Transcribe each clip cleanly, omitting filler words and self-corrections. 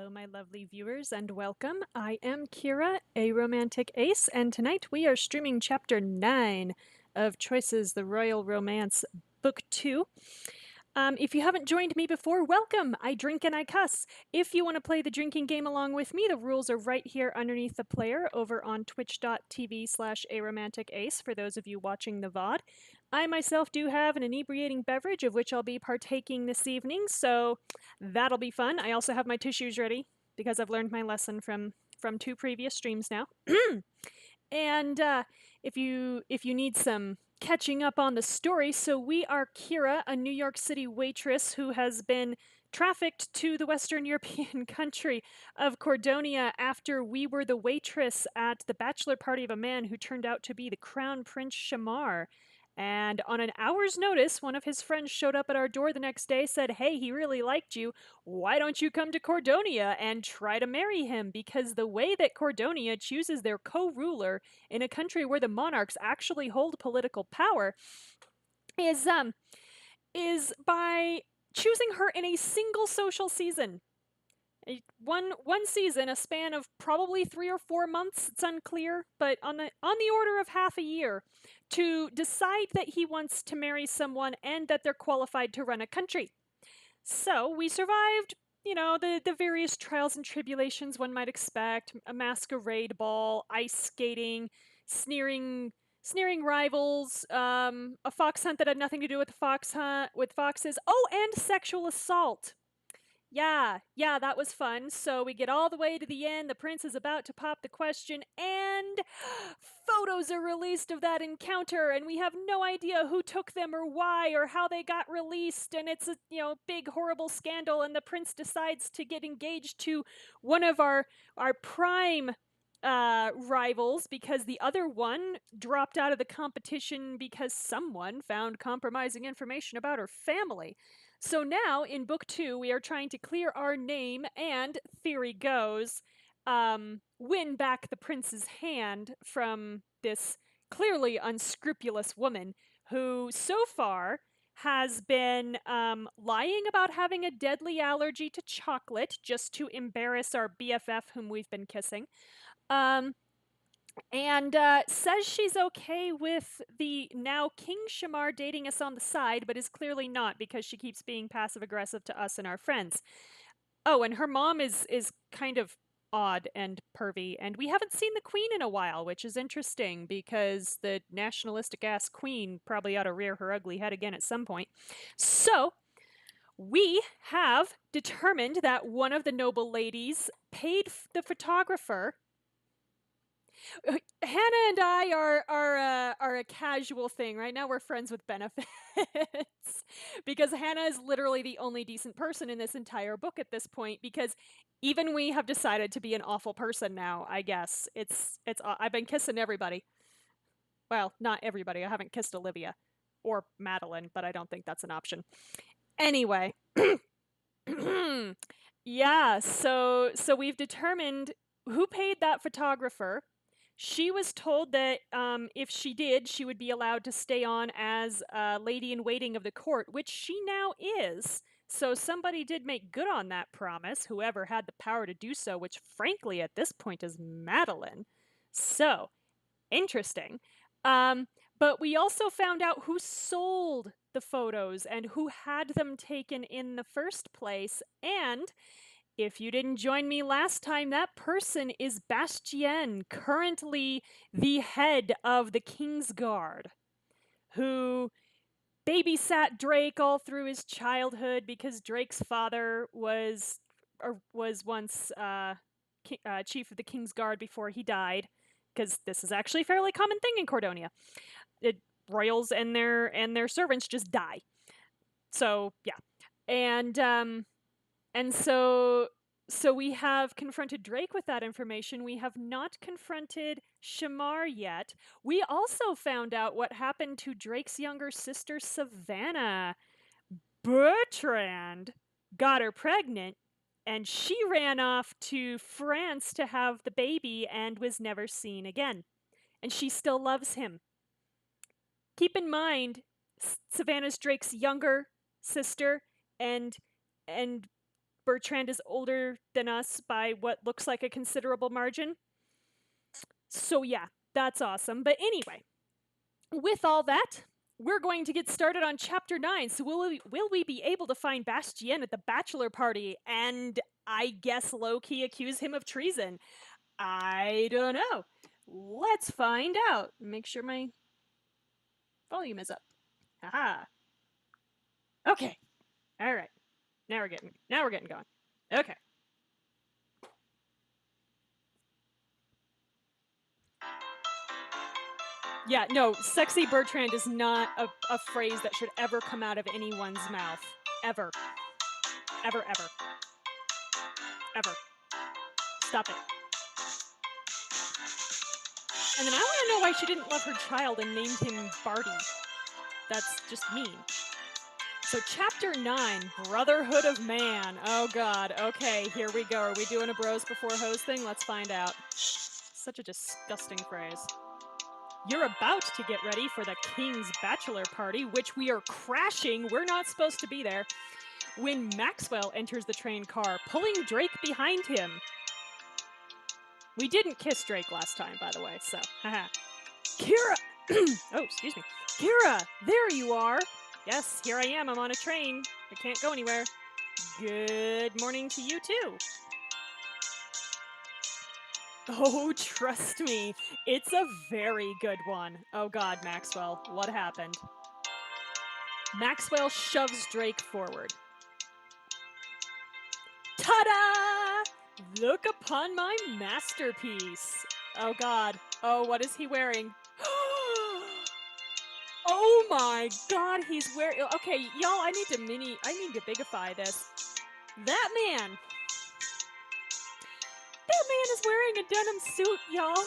Hello, my lovely viewers, and welcome. I am Kira, a romantic ace, and tonight we are streaming Chapter 9 of Choices, the Royal Romance, Book 2. If you haven't joined me before, welcome! I drink and I cuss. If you want to play the drinking game along with me, the rules are right here underneath the player over on twitch.tv/aromanticace for those of you watching the VOD. I myself do have an inebriating beverage of which I'll be partaking this evening, so that'll be fun. I also have my tissues ready because I've learned my lesson from two previous streams now. And if you need some catching up on the story, so we are Kira, a New York City waitress who has been trafficked to the Western European country of Cordonia after we were the waitress at the bachelor party of a man who turned out to be the Crown Prince Shamar. And on an hour's notice, one of his friends showed up at our door the next day, said, "Hey, he really liked you. Why don't you come to Cordonia and try to marry him?" Because the way that Cordonia chooses their co-ruler in a country where the monarchs actually hold political power is by choosing her in a single social season. One season, a span of probably 3 or 4 months, it's unclear, but on the order of half a year, to decide that he wants to marry someone and that they're qualified to run a country. So we survived, the various trials and tribulations one might expect: a masquerade ball, ice skating, sneering rivals, a fox hunt that had nothing to do with the foxes. Oh, and sexual assault. Yeah, that was fun. So we get all the way to the end. The prince is about to pop the question, and photos are released of that encounter, and we have no idea who took them or why or how they got released. And it's a big horrible scandal. And the prince decides to get engaged to one of our prime rivals because the other one dropped out of the competition because someone found compromising information about her family. So now, in Book 2, we are trying to clear our name and, theory goes, win back the prince's hand from this clearly unscrupulous woman who, so far, has been lying about having a deadly allergy to chocolate just to embarrass our BFF whom we've been kissing. And says she's okay with the now King Shamar dating us on the side, but is clearly not because she keeps being passive-aggressive to us and our friends. Oh, and her mom is kind of odd and pervy, and we haven't seen the queen in a while, which is interesting because the nationalistic-ass queen probably ought to rear her ugly head again at some point. So, we have determined that one of the noble ladies paid the photographer. Hannah and I are a casual thing. Right now we're friends with benefits because Hannah is literally the only decent person in this entire book at this point, because even we have decided to be an awful person now, I guess. I've been kissing everybody. Well, not everybody. I haven't kissed Olivia or Madeline, but I don't think that's an option. Anyway, yeah, so we've determined who paid that photographer. She was told that if she did, she would be allowed to stay on as a lady-in-waiting of the court, which she now is. So somebody did make good on that promise, whoever had the power to do so, which frankly at this point is Madeline. So, interesting. But we also found out who sold the photos and who had them taken in the first place, and if you didn't join me last time, that person is Bastien, currently the head of the King's Guard, who babysat Drake all through his childhood because Drake's father was once chief of the King's Guard before he died, because this is actually a fairly common thing in Cordonia. Royals and their servants just die. So yeah, and so we have confronted Drake with that information. We have not confronted Shamar yet. We also found out what happened to Drake's younger sister, Savannah. Bertrand got her pregnant, and she ran off to France to have the baby and was never seen again. And she still loves him. Keep in mind, Savannah's Drake's younger sister, and Bertrand is older than us by what looks like a considerable margin. So yeah, that's awesome. But anyway, with all that, we're going to get started on chapter 9. So will we be able to find Bastien at the bachelor party and I guess low-key accuse him of treason? I don't know. Let's find out. Make sure my volume is up. Haha. Okay. All right. Now we're getting going. Okay. Yeah, no, sexy Bertrand is not a phrase that should ever come out of anyone's mouth. Ever. Ever, ever. Ever. Stop it. And then I want to know why she didn't love her child and named him Barty. That's just mean. So chapter 9, Brotherhood of Man. Oh god, okay, here we go. Are we doing a bros before hoes thing? Let's find out. Such a disgusting phrase. You're about to get ready for the King's bachelor party, which we are crashing. We're not supposed to be there. When Maxwell enters the train car, pulling Drake behind him. We didn't kiss Drake last time, by the way, so haha. Kira! Oh, excuse me. Kira, there you are! Yes, here I am. I'm on a train. I can't go anywhere. Good morning to you, too. Oh, trust me. It's a very good one. Oh god, Maxwell. What happened? Maxwell shoves Drake forward. Ta-da! Look upon my masterpiece. Oh god. Oh, what is he wearing? Oh my god, he's wearing... Okay, y'all, I need to bigify this. That man is wearing a denim suit, y'all.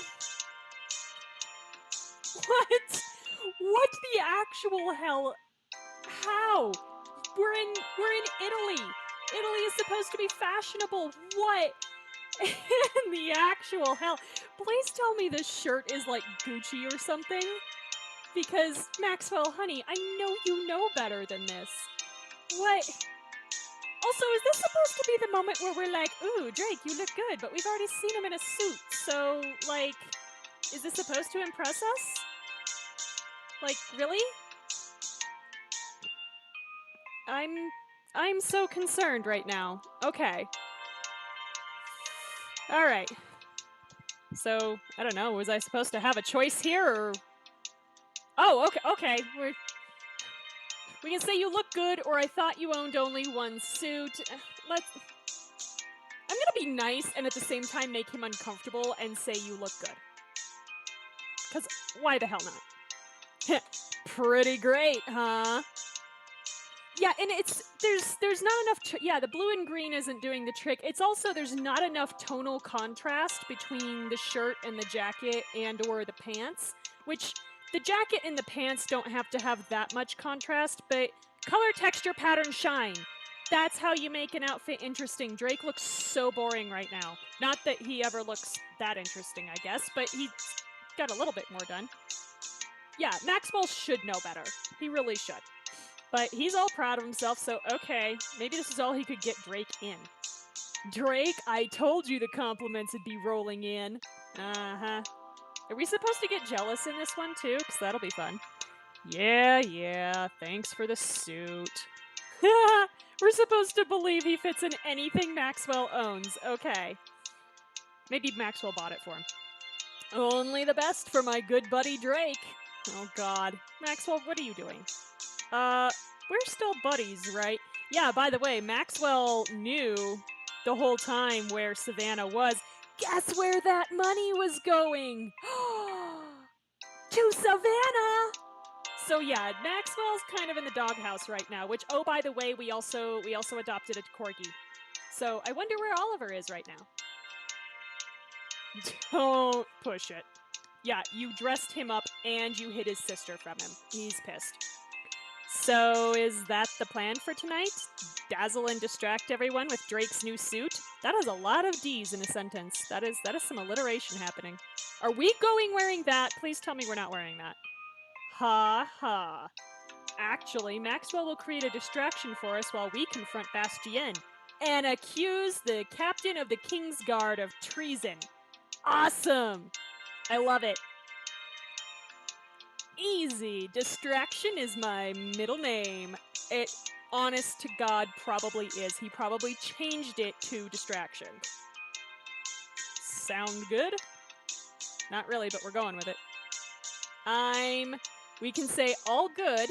What? What the actual hell? How? We're in Italy. Italy is supposed to be fashionable. What? In the actual hell? Please tell me this shirt is like Gucci or something. Because, Maxwell, honey, I know you know better than this. What? Also, is this supposed to be the moment where we're like, ooh, Drake, you look good, but we've already seen him in a suit, so, like, is this supposed to impress us? Like, really? I'm so concerned right now. Okay. Alright. So, I don't know, was I supposed to have a choice here, or... Oh, okay. We can say you look good, or I thought you owned only one suit. I'm gonna be nice and at the same time make him uncomfortable and say you look good. Because why the hell not? Pretty great, huh? Yeah, and there's not enough... the blue and green isn't doing the trick. It's also there's not enough tonal contrast between the shirt and the jacket and or the pants, which... The jacket and the pants don't have to have that much contrast, but color, texture, pattern, shine. That's how you make an outfit interesting. Drake looks so boring right now. Not that he ever looks that interesting, I guess, but he's got a little bit more done. Yeah, Maxwell should know better. He really should. But he's all proud of himself, so okay, maybe this is all he could get Drake in. Drake, I told you the compliments would be rolling in. Uh-huh. Are we supposed to get jealous in this one, too? Because that'll be fun. Yeah, thanks for the suit. We're supposed to believe he fits in anything Maxwell owns. Okay. Maybe Maxwell bought it for him. Only the best for my good buddy Drake. Oh, God. Maxwell, what are you doing? We're still buddies, right? Yeah, by the way, Maxwell knew the whole time where Savannah was. Guess where that money was going? To Savannah! So yeah, Maxwell's kind of in the doghouse right now, which, oh, by the way, we also adopted a corgi. So I wonder where Oliver is right now. Don't push it. Yeah, you dressed him up and you hid his sister from him. He's pissed. So is that the plan for tonight? Dazzle and distract everyone with Drake's new suit? That has a lot of D's in a sentence. That is some alliteration happening. Are we going wearing that? Please tell me we're not wearing that. Ha ha. Actually, Maxwell will create a distraction for us while we confront Bastien. and accuse the captain of the King's Guard of treason. Awesome! I love it. Easy. Distraction is my middle name. It, honest to God, probably is. He probably changed it to distraction. Sound good? Not really, but we're going with it. We can say all good.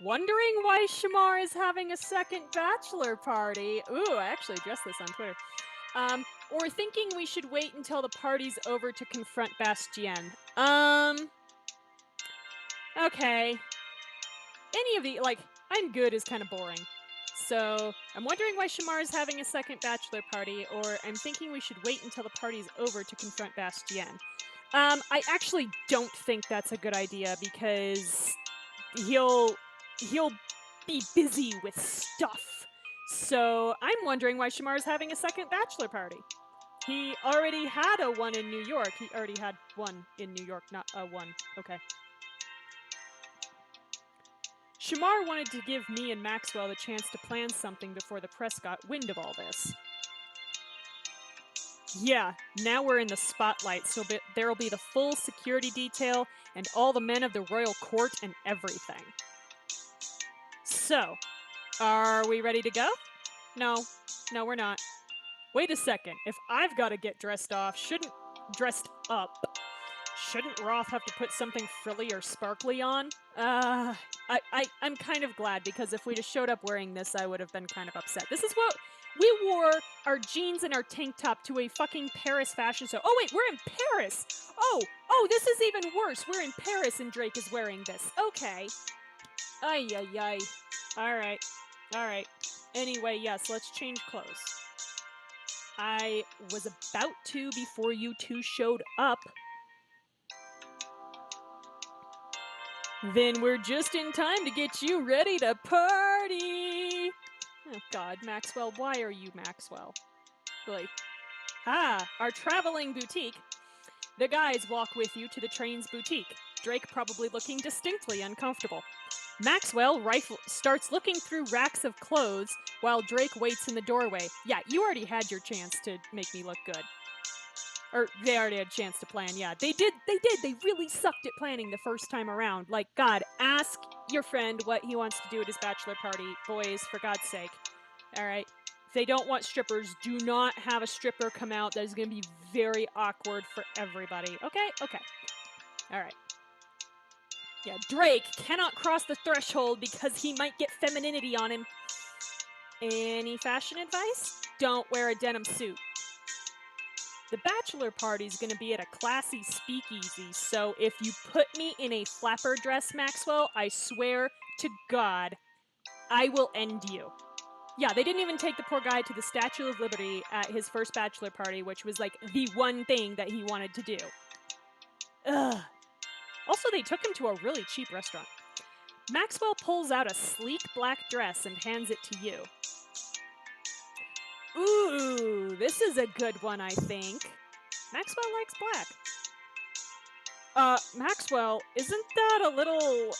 Wondering why Shamar is having a second bachelor party. Ooh, I actually addressed this on Twitter. Or thinking we should wait until the party's over to confront Bastien. Okay. Any of the, I'm good is kind of boring. So, I'm wondering why Shamar is having a second bachelor party, or I'm thinking we should wait until the party's over to confront Bastien. I actually don't think that's a good idea, because he'll be busy with stuff. So, I'm wondering why Shamar is having a second bachelor party. He already had a one in New York. He already had one in New York, not a one. Okay. Shamar wanted to give me and Maxwell the chance to plan something before the press got wind of all this. Yeah, now we're in the spotlight, so there'll be the full security detail and all the men of the royal court and everything. So, are we ready to go? No, we're not. Wait a second, if I've got to get dressed up, shouldn't Roth have to put something frilly or sparkly on? I'm kind of glad, because if we'd have showed up wearing this, I would have been kind of upset. This is what we wore, our jeans and our tank top to a fucking Paris fashion show. Oh wait, we're in Paris! Oh, this is even worse. We're in Paris and Drake is wearing this. Okay. Ay. Alright. Anyway, yes, let's change clothes. I was about to before you two showed up. Then we're just in time to get you ready to party! Oh god, Maxwell, why are you Maxwell? Really? Our traveling boutique. The guys walk with you to the train's boutique. Drake probably looking distinctly uncomfortable. Maxwell starts looking through racks of clothes while Drake waits in the doorway. Yeah, you already had your chance to make me look good. Or they already had a chance to plan. Yeah, they did. They really sucked at planning the first time around. Like, God, ask your friend what he wants to do at his bachelor party. Boys, for God's sake. All right. If they don't want strippers, do not have a stripper come out. That is going to be very awkward for everybody. Okay? All right. Yeah, Drake cannot cross the threshold because he might get femininity on him. Any fashion advice? Don't wear a denim suit. The bachelor party is going to be at a classy speakeasy, so if you put me in a flapper dress, Maxwell, I swear to God, I will end you. Yeah, they didn't even take the poor guy to the Statue of Liberty at his first bachelor party, which was like the one thing that he wanted to do. Ugh. Also, they took him to a really cheap restaurant. Maxwell pulls out a sleek black dress and hands it to you. Ooh, this is a good one, I think. Maxwell likes black. Maxwell, isn't that a little,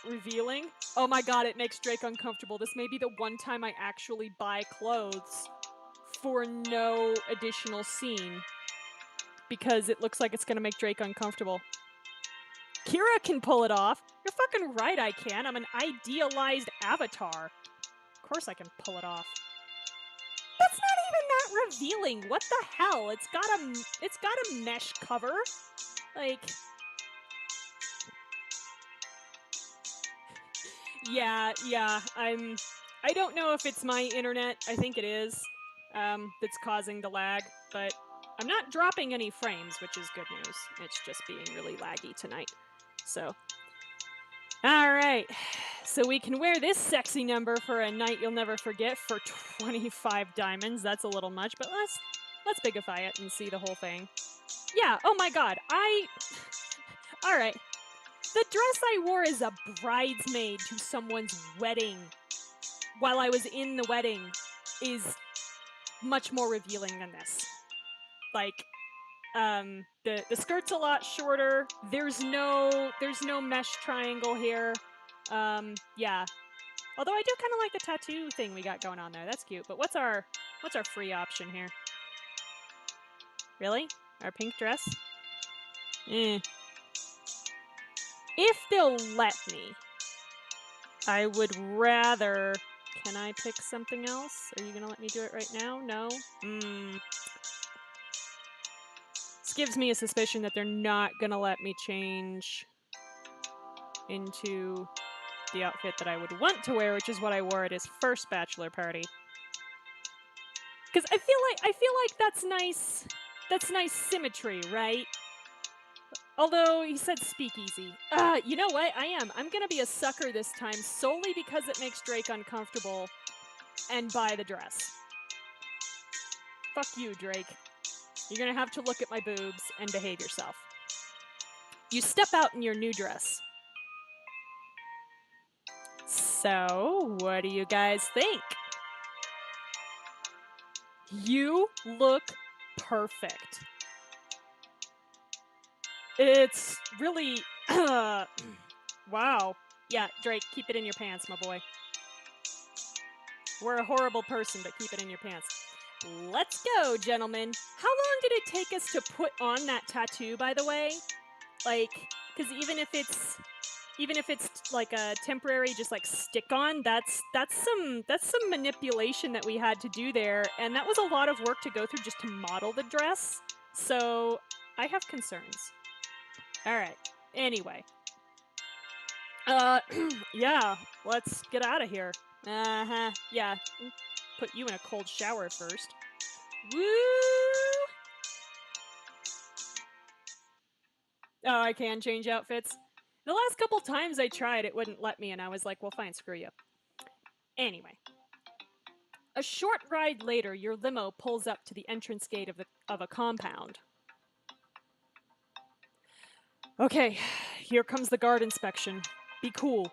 revealing? Oh my god, it makes Drake uncomfortable. This may be the one time I actually buy clothes for no additional scene, because it looks like it's gonna make Drake uncomfortable. Kira can pull it off. You're fucking right I can. I'm an idealized avatar. Of course I can pull it off. That's not even that revealing. What the hell? It's got a mesh cover. Like, yeah. I don't know if it's my internet. I think it is. That's causing the lag, but I'm not dropping any frames, which is good news. It's just being really laggy tonight. So, alright. So we can wear this sexy number for a night you'll never forget for 25 diamonds. That's a little much, but let's bigify it and see the whole thing. Yeah, oh my god, Alright. The dress I wore as a bridesmaid to someone's wedding while I was in the wedding is much more revealing than this. Like, the skirt's a lot shorter. There's no mesh triangle here. Yeah. Although I do kind of like the tattoo thing we got going on there. That's cute. But what's our free option here? Really? Our pink dress? If they'll let me, I would rather... Can I pick something else? Are you gonna let me do it right now? No? This gives me a suspicion that they're not gonna let me change into the outfit that I would want to wear, which is what I wore at his first bachelor party. Because I feel like that's nice. That's nice symmetry, right? Although he said speakeasy. You know what? I'm gonna be a sucker this time solely because it makes Drake uncomfortable and buy the dress. Fuck you, Drake. You're gonna have to look at my boobs and behave yourself. You step out in your new dress. So, what do you guys think? You look perfect. It's really... wow. Yeah, Drake, keep it in your pants, my boy. We're a horrible person, but keep it in your pants. Let's go, gentlemen. How long did it take us to put on that tattoo, by the way? Like, because even if it's like a temporary, just like stick-on, that's some manipulation that we had to do there, and that was a lot of work to go through just to model the dress. So I have concerns. All right. Anyway. Yeah. Let's get out of here. Yeah. Put you in a cold shower first. Woo! Oh, I can change outfits. The last couple times I tried, it wouldn't let me, and I was like, well, fine, screw you. Anyway. A short ride later, your limo pulls up to the entrance gate of a compound. Okay, here comes the guard inspection. Be cool.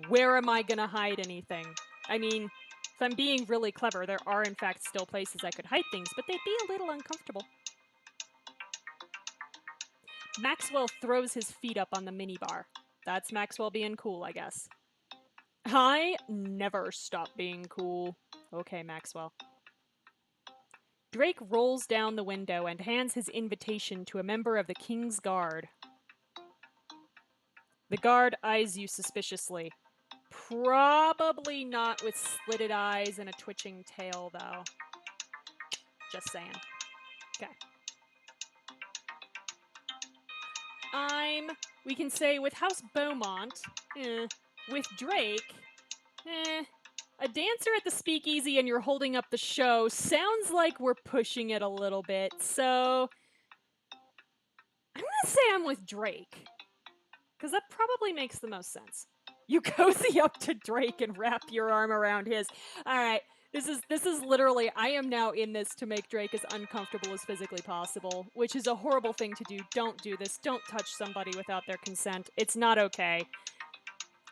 Where am I gonna hide anything? I mean, if I'm being really clever, there are in fact still places I could hide things, but they'd be a little uncomfortable. Maxwell throws his feet up on the minibar. That's Maxwell being cool, I guess. I never stop being cool. Okay, Maxwell. Drake rolls down the window and hands his invitation to a member of the King's Guard. The guard eyes you suspiciously. Probably not with slitted eyes and a twitching tail, though. Just saying. Okay. We can say with House Beaumont, with Drake, a dancer at the speakeasy and you're holding up the show sounds like we're pushing it a little bit, so I'm gonna say I'm with Drake. Because that probably makes the most sense. You cozy up to Drake and wrap your arm around his. Alright, this is literally, I am now in this to make Drake as uncomfortable as physically possible, which is a horrible thing to do. Don't do this. Don't touch somebody without their consent. It's not okay.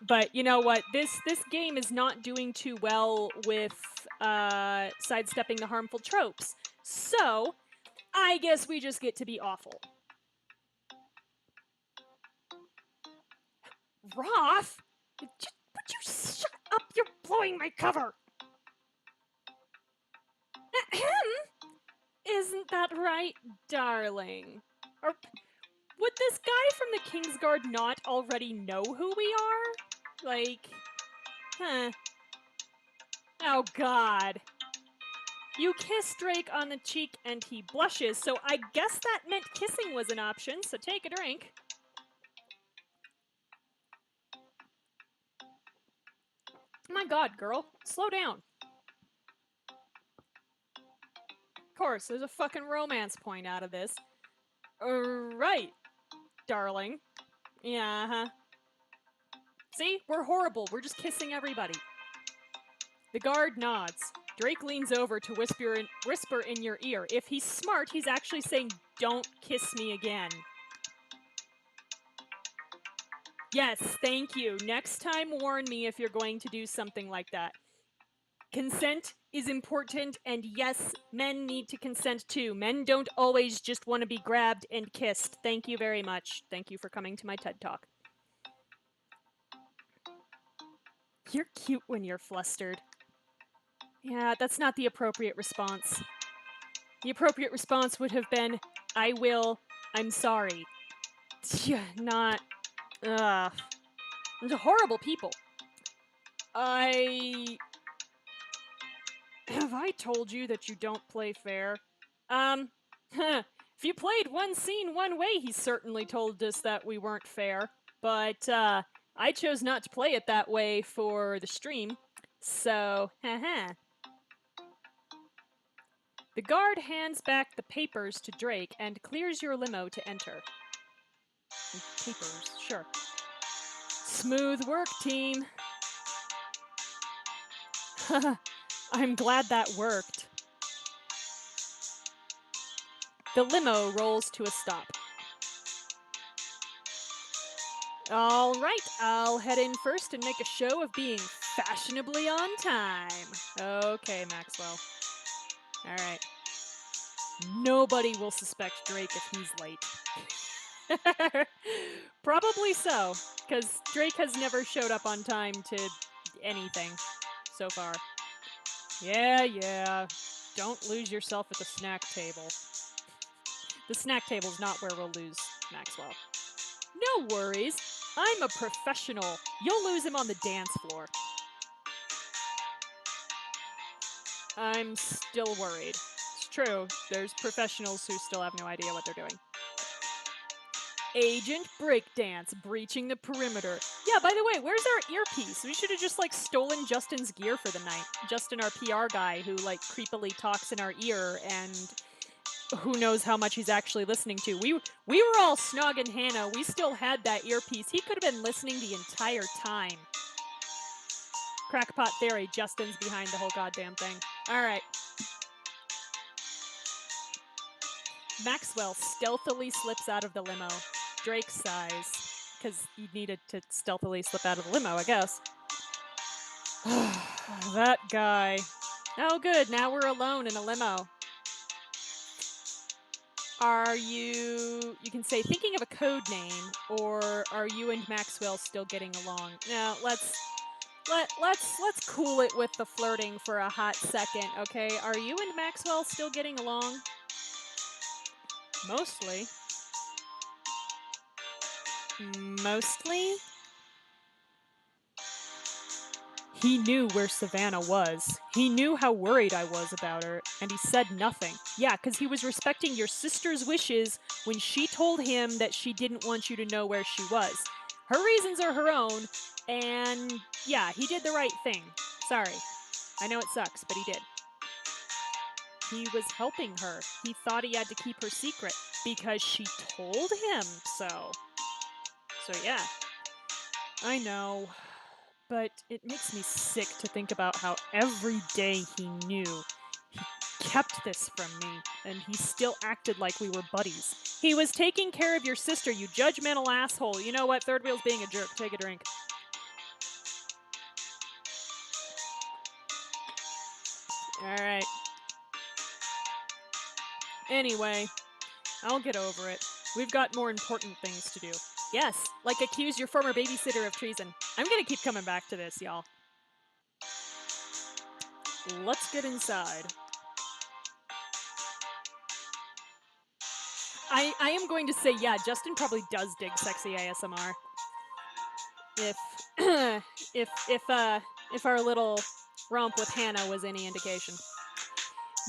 But you know what? This game is not doing too well with sidestepping the harmful tropes. So, I guess we just get to be awful. Roth? Would you shut up? You're blowing my cover! Ahem! Isn't that right, darling? Or would this guy from the King's Guard not already know who we are? Like, huh. Oh, God. You kiss Drake on the cheek and he blushes, so I guess that meant kissing was an option, so take a drink. My God, girl, slow down. Of course, there's a fucking romance point out of this. Right, darling. Yeah, huh. See? We're horrible. We're just kissing everybody. The guard nods. Drake leans over to whisper in your ear. If he's smart, he's actually saying, "Don't kiss me again." Yes, thank you. Next time, warn me if you're going to do something like that. Consent is important, and yes, men need to consent too. Men don't always just want to be grabbed and kissed. Thank you very much. Thank you for coming to my TED Talk. You're cute when you're flustered. Yeah, that's not the appropriate response. The appropriate response would have been, I will, I'm sorry. Not, ugh. They're horrible people. Have I told you that you don't play fair? If you played one scene one way, he certainly told us that we weren't fair. But, I chose not to play it that way for the stream. So, haha. The guard hands back the papers to Drake and clears your limo to enter. Papers, sure. Smooth work, team. I'm glad that worked. The limo rolls to a stop. All right, I'll head in first and make a show of being fashionably on time. Okay, Maxwell. All right. Nobody will suspect Drake if he's late. Probably so, because Drake has never showed up on time to anything so far. Yeah. Don't lose yourself at the snack table. The snack table's not where we'll lose Maxwell. No worries. I'm a professional. You'll lose him on the dance floor. I'm still worried. It's true. There's professionals who still have no idea what they're doing. Agent Breakdance breaching the perimeter. Yeah, by the way, where's our earpiece? We should have just like stolen Justin's gear for the night. Justin, our PR guy, who like creepily talks in our ear and who knows how much he's actually listening to. We were all snogging Hannah. We still had that earpiece. He could have been listening the entire time. Crackpot theory, Justin's behind the whole goddamn thing. All right. Maxwell stealthily slips out of the limo. Drake sighs, because he needed to stealthily slip out of the limo, I guess. That guy. Oh, good. Now we're alone in a limo. Are you can say thinking of a code name, or are you and Maxwell still getting along? Now, let's cool it with the flirting for a hot second, okay? Are you and Maxwell still getting along? Mostly. Mostly? He knew where Savannah was. He knew how worried I was about her, and he said nothing. Yeah, because he was respecting your sister's wishes when she told him that she didn't want you to know where she was. Her reasons are her own, and yeah, he did the right thing. Sorry. I know it sucks, but he did. He was helping her. He thought he had to keep her secret because she told him so. So yeah. I know. But it makes me sick to think about how every day he knew he kept this from me, and he still acted like we were buddies. He was taking care of your sister, you judgmental asshole. You know what? Third wheel's being a jerk. Take a drink. Alright. Anyway, I'll get over it. We've got more important things to do. Yes, like accuse your former babysitter of treason. I'm gonna keep coming back to this, y'all. Let's get inside. I am going to say, yeah, Justin probably does dig sexy ASMR. If our little romp with Hannah was any indication.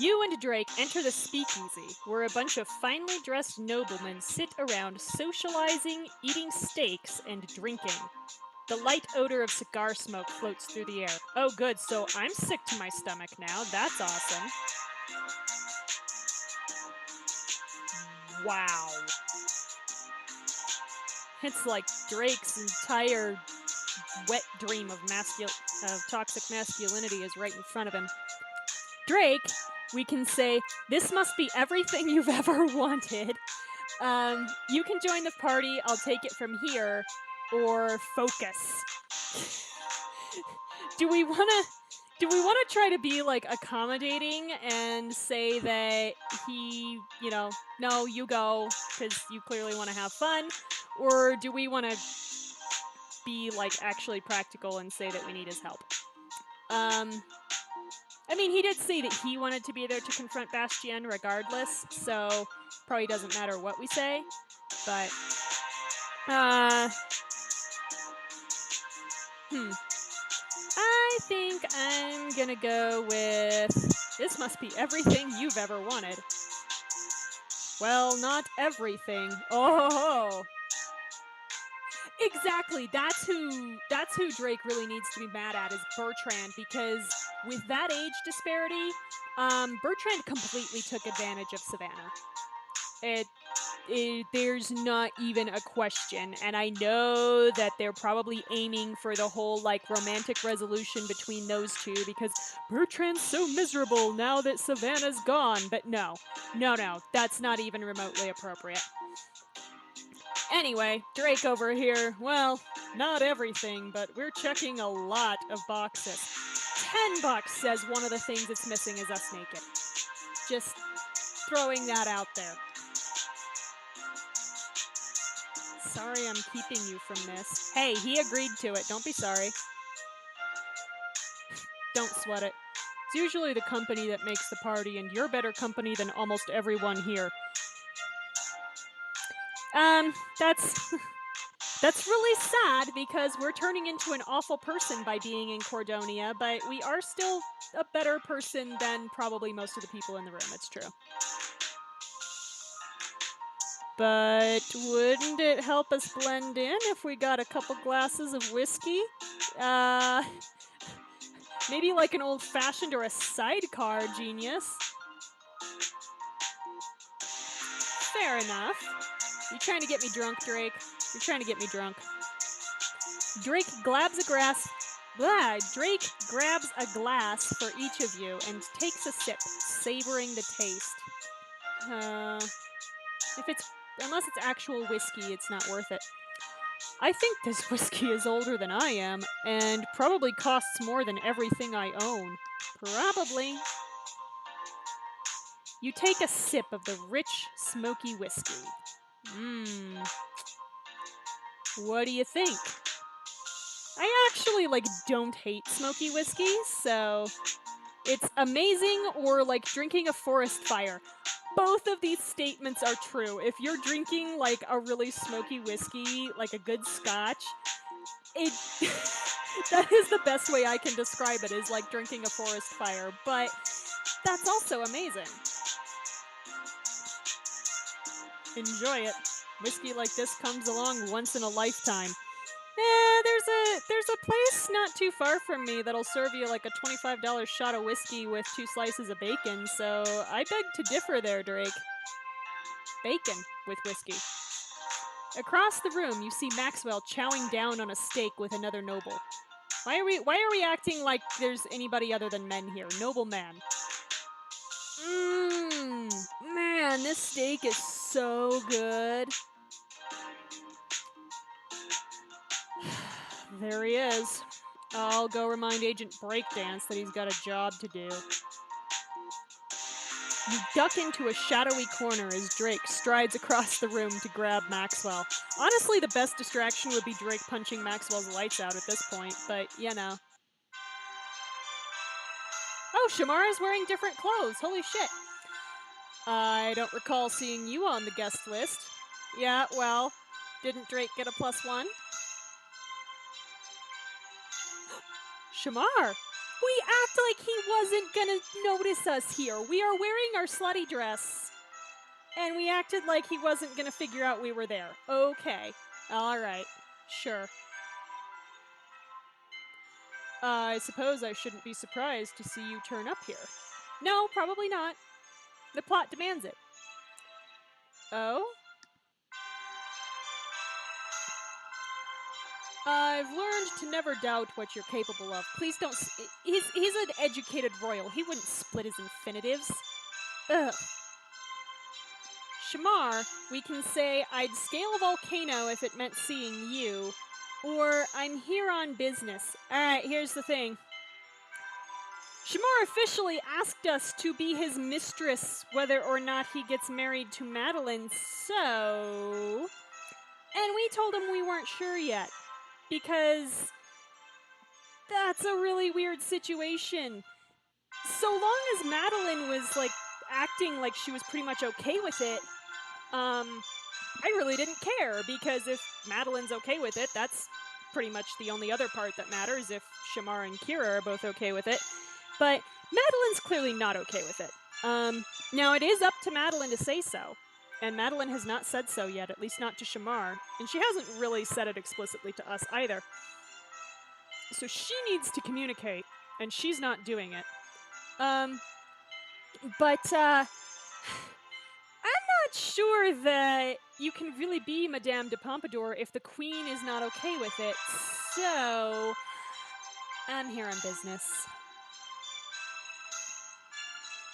You and Drake enter the speakeasy, where a bunch of finely dressed noblemen sit around socializing, eating steaks, and drinking. The light odor of cigar smoke floats through the air. Oh good, so I'm sick to my stomach now. That's awesome. Wow. It's like Drake's entire wet dream of toxic masculinity is right in front of him. Drake, we can say, this must be everything you've ever wanted. You can join the party, I'll take it from here, or focus. Do we want to try to be like accommodating and say that he, no, you go because you clearly want to have fun, or do we want to be, like, actually practical and say that we need his help. I mean, he did say that he wanted to be there to confront Bastien regardless, so probably doesn't matter what we say, but, I think I'm gonna go with, this must be everything you've ever wanted. Well, not everything. Oh! Exactly. That's who Drake really needs to be mad at, is Bertrand, because with that age disparity, Bertrand completely took advantage of Savannah. There's not even a question, and I know that they're probably aiming for the whole, like, romantic resolution between those two, because Bertrand's so miserable now that Savannah's gone, but no, that's not even remotely appropriate. Anyway, Drake over here, well, not everything, but we're checking a lot of boxes. $10 says one of the things it's missing is us naked. Just throwing that out there. Sorry I'm keeping you from this. Hey, he agreed to it. Don't be sorry. Don't sweat it. It's usually the company that makes the party, and you're better company than almost everyone here. That's really sad, because we're turning into an awful person by being in Cordonia, but we are still a better person than probably most of the people in the room. It's true. But wouldn't it help us blend in if we got a couple glasses of whiskey? Maybe like an old-fashioned or a sidecar, genius. Fair enough. You trying to get me drunk, Drake? You're trying to get me drunk. Drake grabs a glass for each of you and takes a sip, savoring the taste. Unless it's actual whiskey, it's not worth it. I think this whiskey is older than I am, and probably costs more than everything I own. Probably. You take a sip of the rich, smoky whiskey. What do you think? I actually, don't hate smoky whiskey, so it's amazing or like drinking a forest fire. Both of these statements are true. If you're drinking, like, a really smoky whiskey, like a good scotch, that is the best way I can describe it, is like drinking a forest fire, but that's also amazing. Enjoy it. Whiskey like this comes along once in a lifetime. There's a place not too far from me that'll serve you like a $25 shot of whiskey with 2 slices of bacon, so I beg to differ there, Drake. Bacon with whiskey. Across the room, you see Maxwell chowing down on a steak with another noble. Why are we acting like there's anybody other than men here? Noble man. Man, this steak is so good. There he is. I'll go remind Agent Breakdance that he's got a job to do. You duck into a shadowy corner as Drake strides across the room to grab Maxwell. Honestly, the best distraction would be Drake punching Maxwell's lights out at this point, but, you know. Oh, Shamara's wearing different clothes. Holy shit. I don't recall seeing you on the guest list. Yeah, well, didn't Drake get a +1? Shamar! We act like he wasn't gonna notice us here. We are wearing our slutty dress. And we acted like he wasn't gonna figure out we were there. Okay. Alright. Sure. I suppose I shouldn't be surprised to see you turn up here. No, probably not. The plot demands it. Oh? I've learned to never doubt what you're capable of. Please don't. He's an educated royal. He wouldn't split his infinitives. Ugh. Shamar, we can say I'd scale a volcano if it meant seeing you, or I'm here on business. Alright, here's the thing. Shamar officially asked us to be his mistress whether or not he gets married to Madeline, so... And we told him we weren't sure yet. because that's a really weird situation. So long as Madeline was, like, acting like she was pretty much okay with it, I really didn't care, because if Madeline's okay with it, that's pretty much the only other part that matters, if Shamar and Kira are both okay with it. But Madeline's clearly not okay with it. Now, it is up to Madeline to say so, and Madeline has not said so yet, at least not to Shamar, and she hasn't really said it explicitly to us either. So she needs to communicate, and she's not doing it. But, I'm not sure that you can really be Madame de Pompadour if the Queen is not okay with it, so I'm here on business.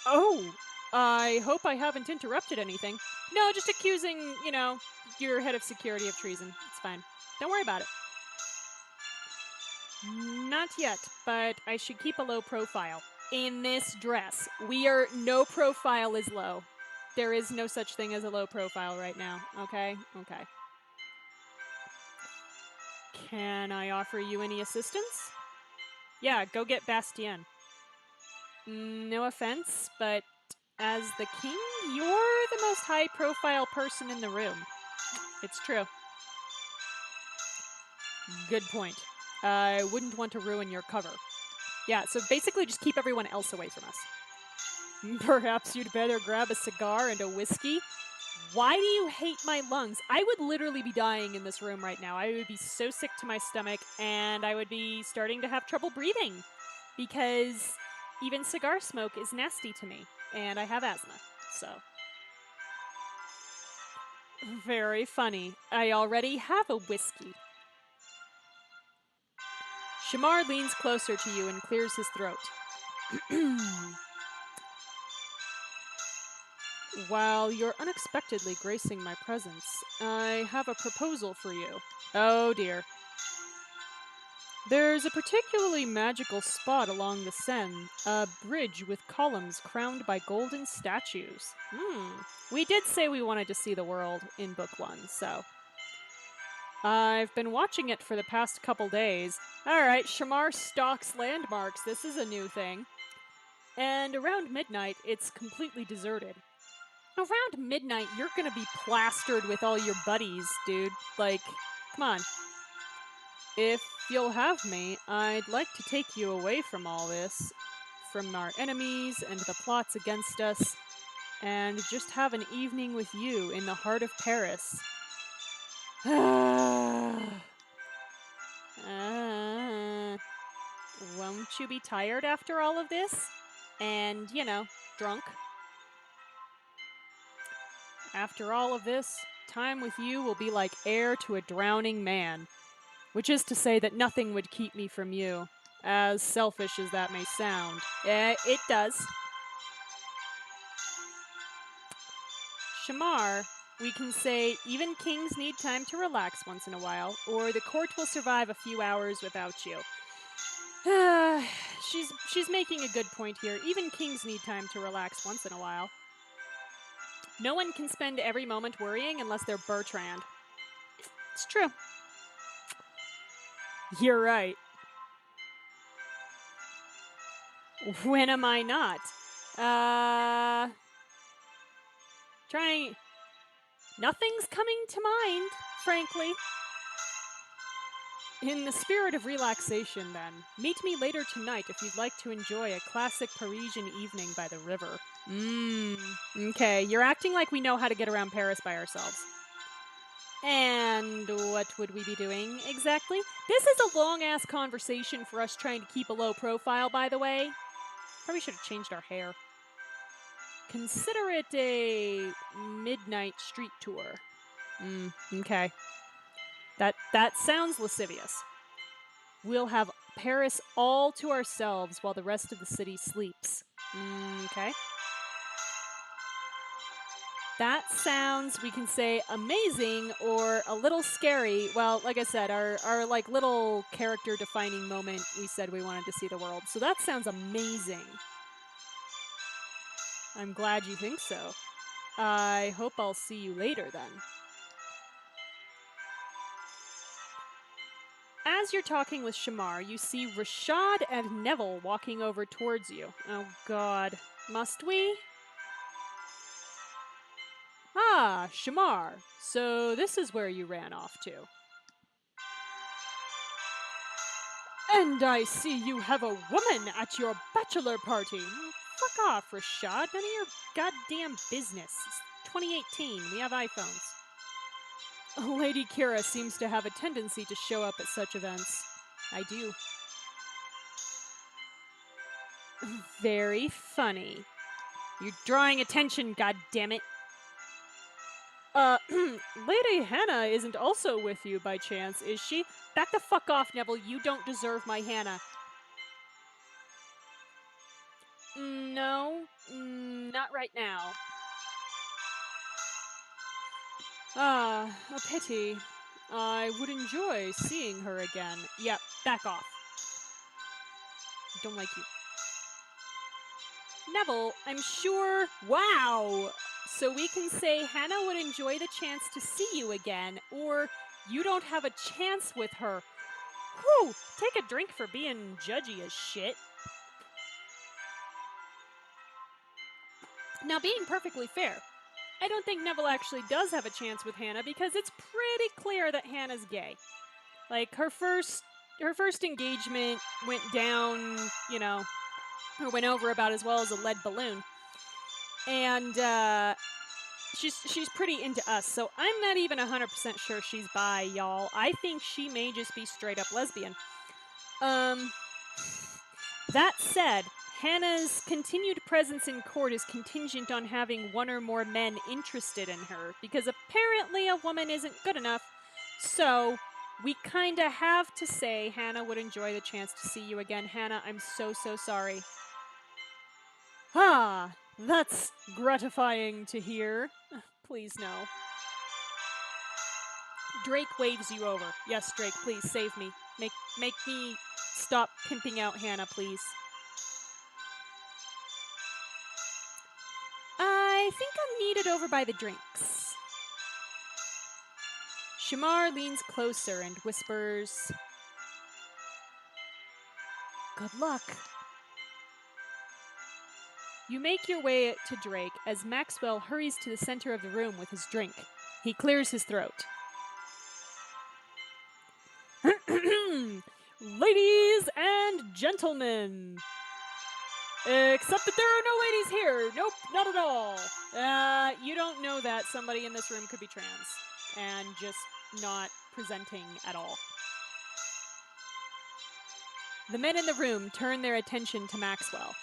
Oh, I hope I haven't interrupted anything. No, just accusing, you know, your head of security of treason. It's fine. Don't worry about it. Not yet, but I should keep a low profile. In this dress, no profile is low. There is no such thing as a low profile right now, okay? Okay. Can I offer you any assistance? Yeah, go get Bastien. No offense, but as the king, you're the most high-profile person in the room. It's true. Good point. I wouldn't want to ruin your cover. Yeah, so basically just keep everyone else away from us. Perhaps you'd better grab a cigar and a whiskey? Why do you hate my lungs? I would literally be dying in this room right now. I would be so sick to my stomach, and I would be starting to have trouble breathing, because even cigar smoke is nasty to me, and I have asthma, so. Very funny. I already have a whiskey. Shamar leans closer to you and clears his throat. While you're unexpectedly gracing my presence, I have a proposal for you. Oh dear. There's a particularly magical spot along the Seine, a bridge with columns crowned by golden statues. We did say we wanted to see the world in Book 1, so. I've been watching it for the past couple days. Alright, Shamar stalks landmarks. This is a new thing. And around midnight, it's completely deserted. Around midnight, you're gonna be plastered with all your buddies, dude. Like, come on. If you'll have me, I'd like to take you away from all this, from our enemies and the plots against us, and just have an evening with you in the heart of Paris. Won't you be tired after all of this? And, you know, drunk? After all of this, time with you will be like air to a drowning man. Which is to say that nothing would keep me from you, as selfish as that may sound. It does. Shamar, we can say even kings need time to relax once in a while, or the court will survive a few hours without you. She's making a good point here. Even kings need time to relax once in a while. No one can spend every moment worrying unless they're Bertrand. It's true. You're right. When am I not? Trying. Nothing's coming to mind, frankly. In the spirit of relaxation, then, meet me later tonight if you'd like to enjoy a classic Parisian evening by the river. Okay, you're acting like we know how to get around Paris by ourselves. And what would we be doing exactly? This is a long-ass conversation for us trying to keep a low profile, by the way. Probably should have changed our hair. Consider it a midnight street tour. Okay. That sounds lascivious. We'll have Paris all to ourselves while the rest of the city sleeps. Okay. That sounds, we can say, amazing or a little scary. Well, like I said, our like little character-defining moment, we said we wanted to see the world. So that sounds amazing. I'm glad you think so. I hope I'll see you later, then. as you're talking with Shamar, you see Rashad and Neville walking over towards you. Oh god. Must we? Ah, Shamar. So this is where you ran off to. And I see you have a woman at your bachelor party. Oh, fuck off, Rashad. None of your goddamn business. It's 2018. We have iPhones. Lady Kira seems to have a tendency to show up at such events. I do. Very funny. You're drawing attention, goddammit. Lady Hannah isn't also with you by chance, is she? Back the fuck off, Neville. You don't deserve my Hannah. No, not right now. Ah, a pity. I would enjoy seeing her again. Yep, back off. Don't like you. Neville, I'm sure. Wow! So we can say Hannah would enjoy the chance to see you again, or you don't have a chance with her. Whew! Take a drink for being judgy as shit. Now, being perfectly fair, I don't think Neville actually does have a chance with Hannah because it's pretty clear that Hannah's gay. Like, her first engagement went down, you know, or went over about as well as a lead balloon. And she's pretty into us, so I'm not even 100% sure she's bi, y'all. I think she may just be straight up lesbian. That said, Hannah's continued presence in court is contingent on having one or more men interested in her, because apparently a woman isn't good enough. So we kinda have to say Hannah would enjoy the chance to see you again. Hannah, I'm so sorry. Ah, that's gratifying to hear. Please, no. Drake waves you over. Yes, Drake, please save me. Make me stop pimping out Hannah, please. I think I'm needed over by the drinks. Shamar leans closer and whispers, "Good luck." You make your way to Drake as Maxwell hurries to the center of the room with his drink. He clears his throat. Ladies and gentlemen, except that there are no ladies here. Nope, not at all. You don't know that somebody in this room could be trans and just not presenting at all. The men in the room turn their attention to Maxwell.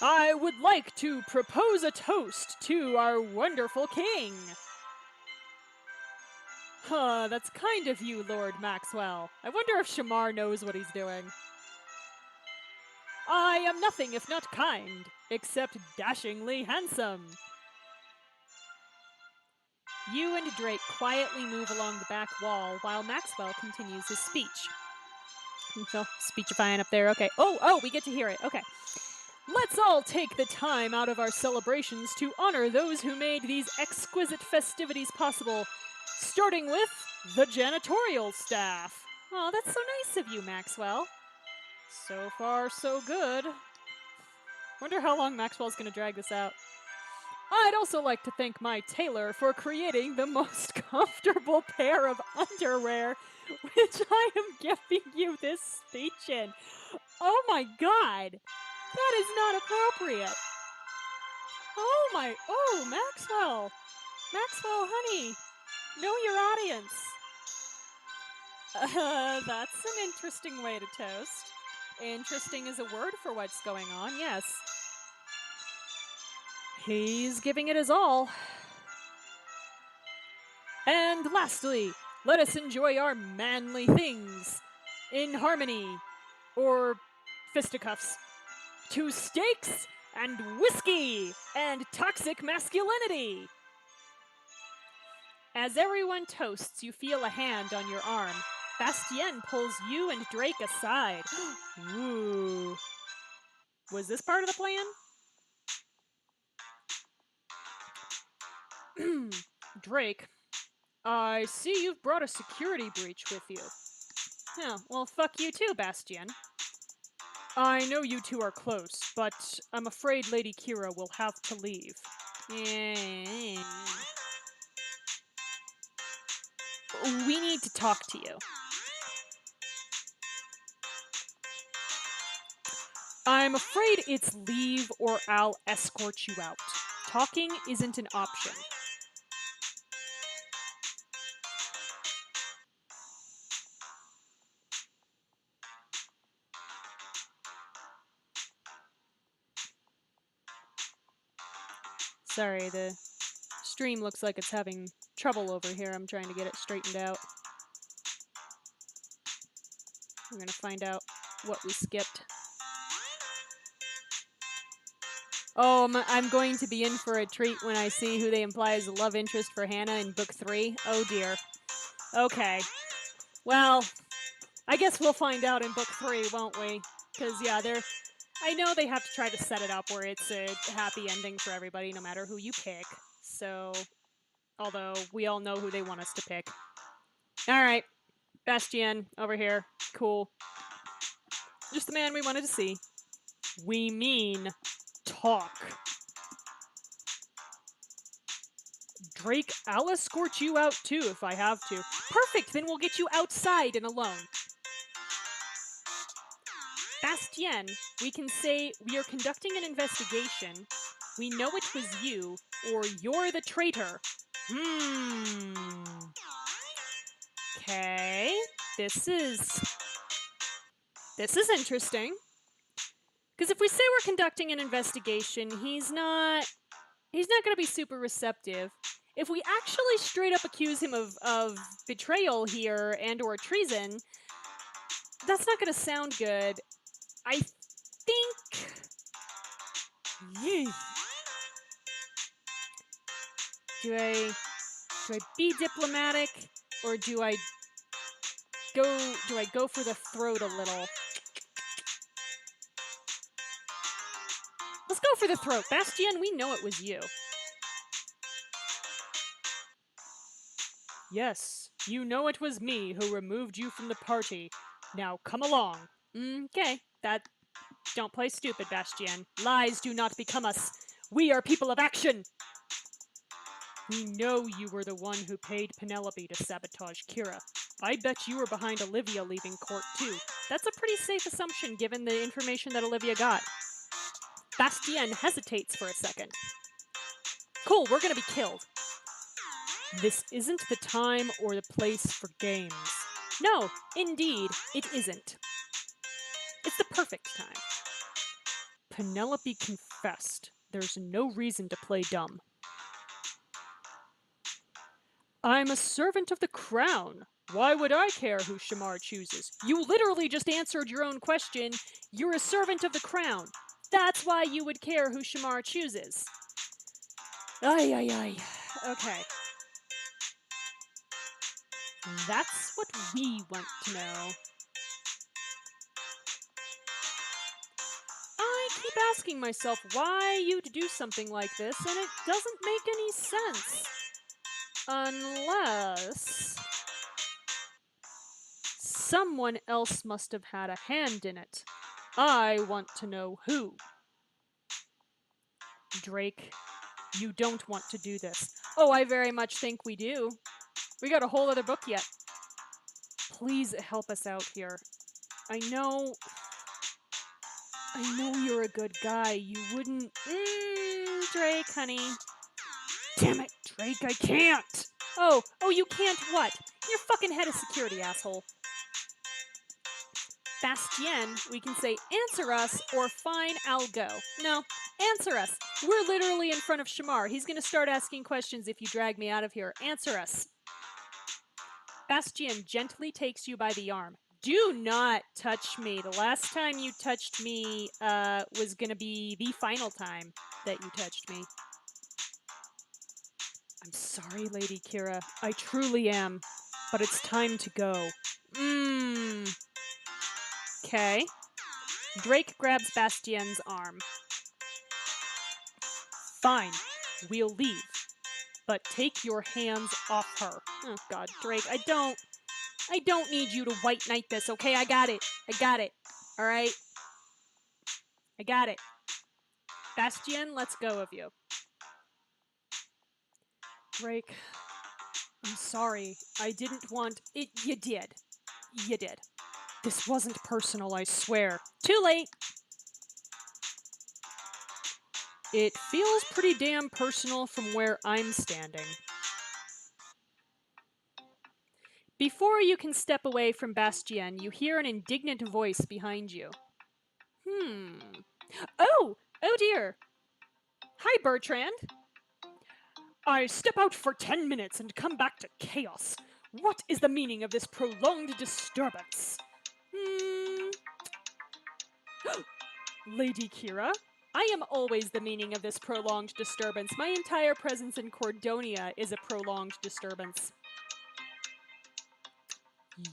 I would like to propose a toast to our wonderful king. Huh, that's kind of you, Lord Maxwell. I wonder if Shamar knows what he's doing. I am nothing if not kind, except dashingly handsome. You and Drake quietly move along the back wall while Maxwell continues his speech. So, speechifying up there, okay. Oh, we get to hear it, okay. Let's all take the time out of our celebrations to honor those who made these exquisite festivities possible, starting with the janitorial staff. Oh, that's so nice of you, Maxwell. So far, so good. Wonder how long Maxwell's gonna drag this out. I'd also like to thank my tailor for creating the most comfortable pair of underwear, which I am giving you this speech in. Oh my god! That is not appropriate. Oh, Maxwell. Maxwell, honey, know your audience. That's an interesting way to toast. Interesting is a word for what's going on, yes. He's giving it his all. And lastly, let us enjoy our manly things in harmony, or fisticuffs, to steaks and whiskey and toxic masculinity. As everyone toasts, you feel a hand on your arm. Bastien pulls you and Drake aside. Ooh. Was this part of the plan? Drake, I see you've brought a security breach with you. Yeah, well, fuck you too, Bastien. I know you two are close, but I'm afraid Lady Kira will have to leave. We need to talk to you. I'm afraid it's leave or I'll escort you out. Talking isn't an option. Sorry, the stream looks like it's having trouble over here. I'm trying to get it straightened out. We're gonna find out what we skipped. Oh, I'm going to be in for a treat when I see who they imply as a love interest for Hannah in book 3. Oh dear. Okay. Well, I guess we'll find out in book 3, won't we? Because, yeah, I know they have to try to set it up where it's a happy ending for everybody, no matter who you pick. So, although we all know who they want us to pick. Alright. Bastien, over here. Cool. Just the man we wanted to see. We mean talk. Drake, I'll escort you out too if I have to. Perfect, then we'll get you outside and alone. Bastien, we can say we are conducting an investigation. We know it was you, or you're the traitor. Okay, this is interesting. Because if we say we're conducting an investigation, he's not going to be super receptive. If we actually straight up accuse him of betrayal here and or treason, that's not going to sound good. I think... Do I be diplomatic, or do I go for the throat a little? Let's go for the throat. Bastien, we know it was you. Yes, you know it was me who removed you from the party. Now come along. Okay, don't play stupid, Bastien. Lies do not become us. We are people of action. We know you were the one who paid Penelope to sabotage Kira. I bet you were behind Olivia leaving court too. That's a pretty safe assumption given the information that Olivia got. Bastien hesitates for a second. Cool, we're gonna be killed. This isn't the time or the place for games. No, indeed, it isn't. It's the perfect time. Penelope confessed. There's no reason to play dumb. I'm a servant of the crown. Why would I care who Shamar chooses? You literally just answered your own question. You're a servant of the crown. That's why you would care who Shamar chooses. Ay. Okay. That's what we want to know. I keep asking myself why you'd do something like this, and it doesn't make any sense. Unless... someone else must have had a hand in it. I want to know who. Drake, you don't want to do this. Oh, I very much think we do. We got a whole other book yet. Please help us out here. I know you're a good guy. You wouldn't... Drake, honey. Damn it, Drake, I can't! Oh, you can't what? You're fucking head of security, asshole. Bastien, we can say, answer us, or fine, I'll go. No, answer us. We're literally in front of Shamar. He's gonna start asking questions if you drag me out of here. Answer us. Bastien gently takes you by the arm. Do not touch me. The last time you touched me was gonna be the final time that you touched me. I'm sorry, Lady Kira. I truly am. But it's time to go. Okay. Drake grabs Bastien's arm. Fine. We'll leave. But take your hands off her. Oh God, Drake, I don't need you to white knight this, okay? I got it. All right? I got it. Bastien, let's go of you. Drake, I'm sorry. I didn't want it. You did. This wasn't personal, I swear. Too late. It feels pretty damn personal from where I'm standing. Before you can step away from Bastien, you hear an indignant voice behind you. Oh dear. Hi, Bertrand. I step out for 10 minutes and come back to chaos. What is the meaning of this prolonged disturbance? Lady Kira, I am always the meaning of this prolonged disturbance. My entire presence in Cordonia is a prolonged disturbance.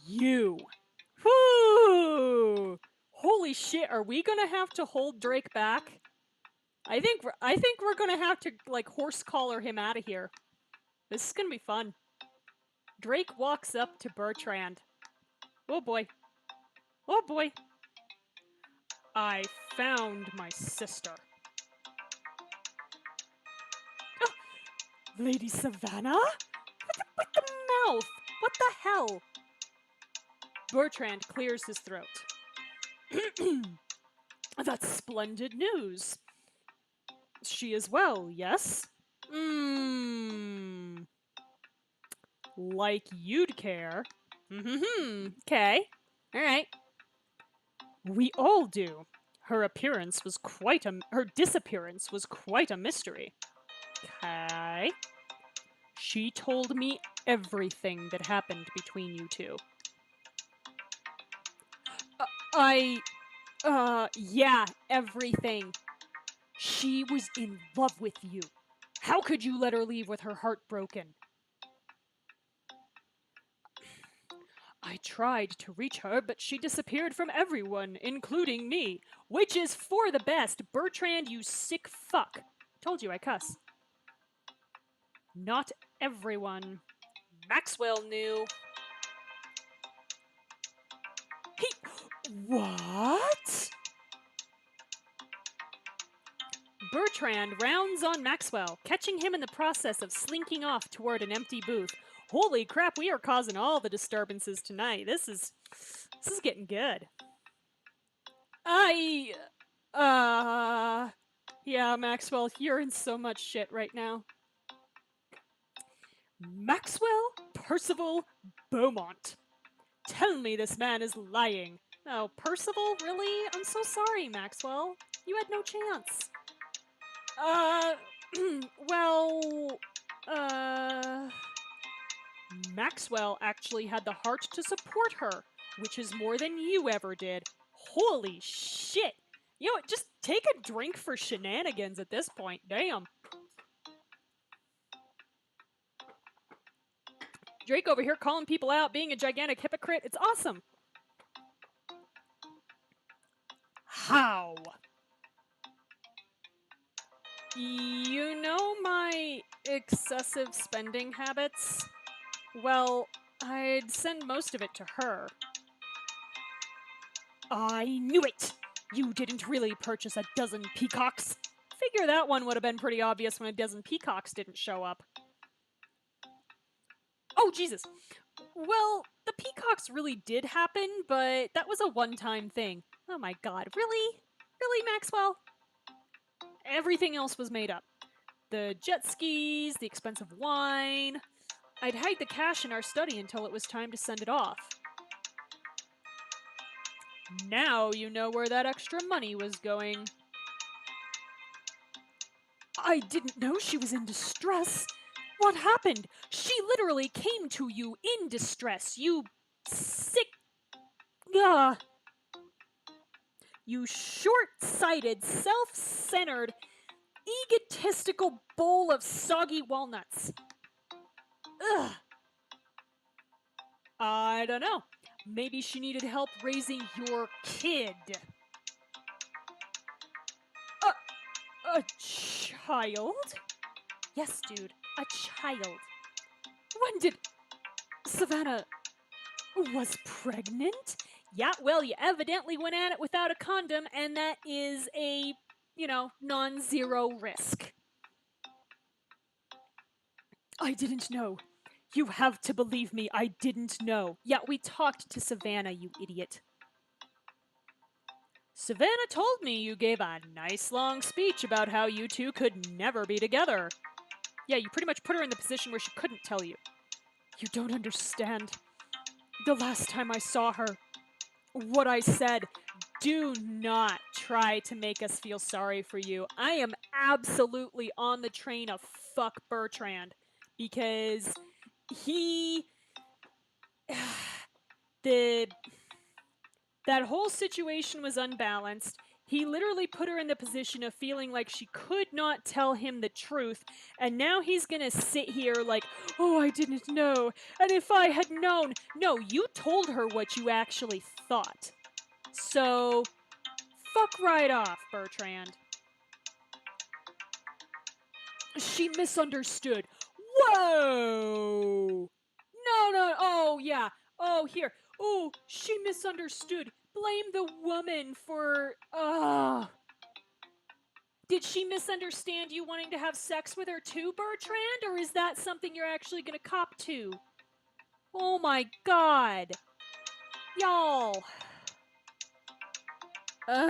You. Whoo! Holy shit, are we gonna have to hold Drake back? I think we're gonna have to, like, horse collar him out of here. This is gonna be fun. Drake walks up to Bertrand. Oh boy. I found my sister. Oh, Lady Savannah? With the mouth! What the hell? Bertrand clears his throat. That's splendid news. She is well, yes? Like you'd care. Okay. Alright. We all do. Her disappearance was quite a mystery. Okay. She told me everything that happened between you two. Yeah, everything. She was in love with you. How could you let her leave with her heart broken? I tried to reach her, but she disappeared from everyone, including me. Which is for the best. Bertrand, you sick fuck. Told you I cuss. Not everyone. Maxwell knew. What? Bertrand rounds on Maxwell, catching him in the process of slinking off toward an empty booth. Holy crap, we are causing all the disturbances tonight. This is getting good. Yeah, Maxwell, you're in so much shit right now. Maxwell Percival Beaumont. Tell me this man is lying. Oh, Percival? Really? I'm so sorry, Maxwell. You had no chance. Maxwell actually had the heart to support her, which is more than you ever did. Holy shit! You know what, just take a drink for shenanigans at this point. Damn. Drake over here calling people out, being a gigantic hypocrite. It's awesome. How? You know my excessive spending habits? Well, I'd send most of it to her. I knew it! You didn't really purchase a dozen peacocks. Figure that one would have been pretty obvious when a dozen peacocks didn't show up. Oh, Jesus. Well, the peacocks really did happen, but that was a one-time thing. Oh my god, really? Really, Maxwell? Everything else was made up. The jet skis, the expensive wine. I'd hide the cash in our study until it was time to send it off. Now you know where that extra money was going. I didn't know she was in distress. What happened? She literally came to you in distress. You sick... You short-sighted, self-centered, egotistical bowl of soggy walnuts. Ugh. I don't know. Maybe she needed help raising your kid. A child? Yes, dude. a child. When did Savannah was pregnant? Yeah, well, you evidently went at it without a condom, and that is a, non-zero risk. I didn't know. You have to believe me, I didn't know. Yeah, we talked to Savannah, you idiot. Savannah told me you gave a nice long speech about how you two could never be together. Yeah, you pretty much put her in the position where she couldn't tell you. You don't understand. The last time I saw her, what I said, do not try to make us feel sorry for you. I am absolutely on the train of fuck Bertrand because he that whole situation was unbalanced. He literally put her in the position of feeling like she could not tell him the truth, and now he's gonna sit here like, oh, I didn't know, and if I had known. No, you told her what you actually thought. So, fuck right off, Bertrand. She misunderstood. Whoa! No, oh, yeah. Oh, here. Oh, she misunderstood. Blame the woman for, Did she misunderstand you wanting to have sex with her too, Bertrand? Or is that something you're actually gonna cop to? Oh my god. Y'all. This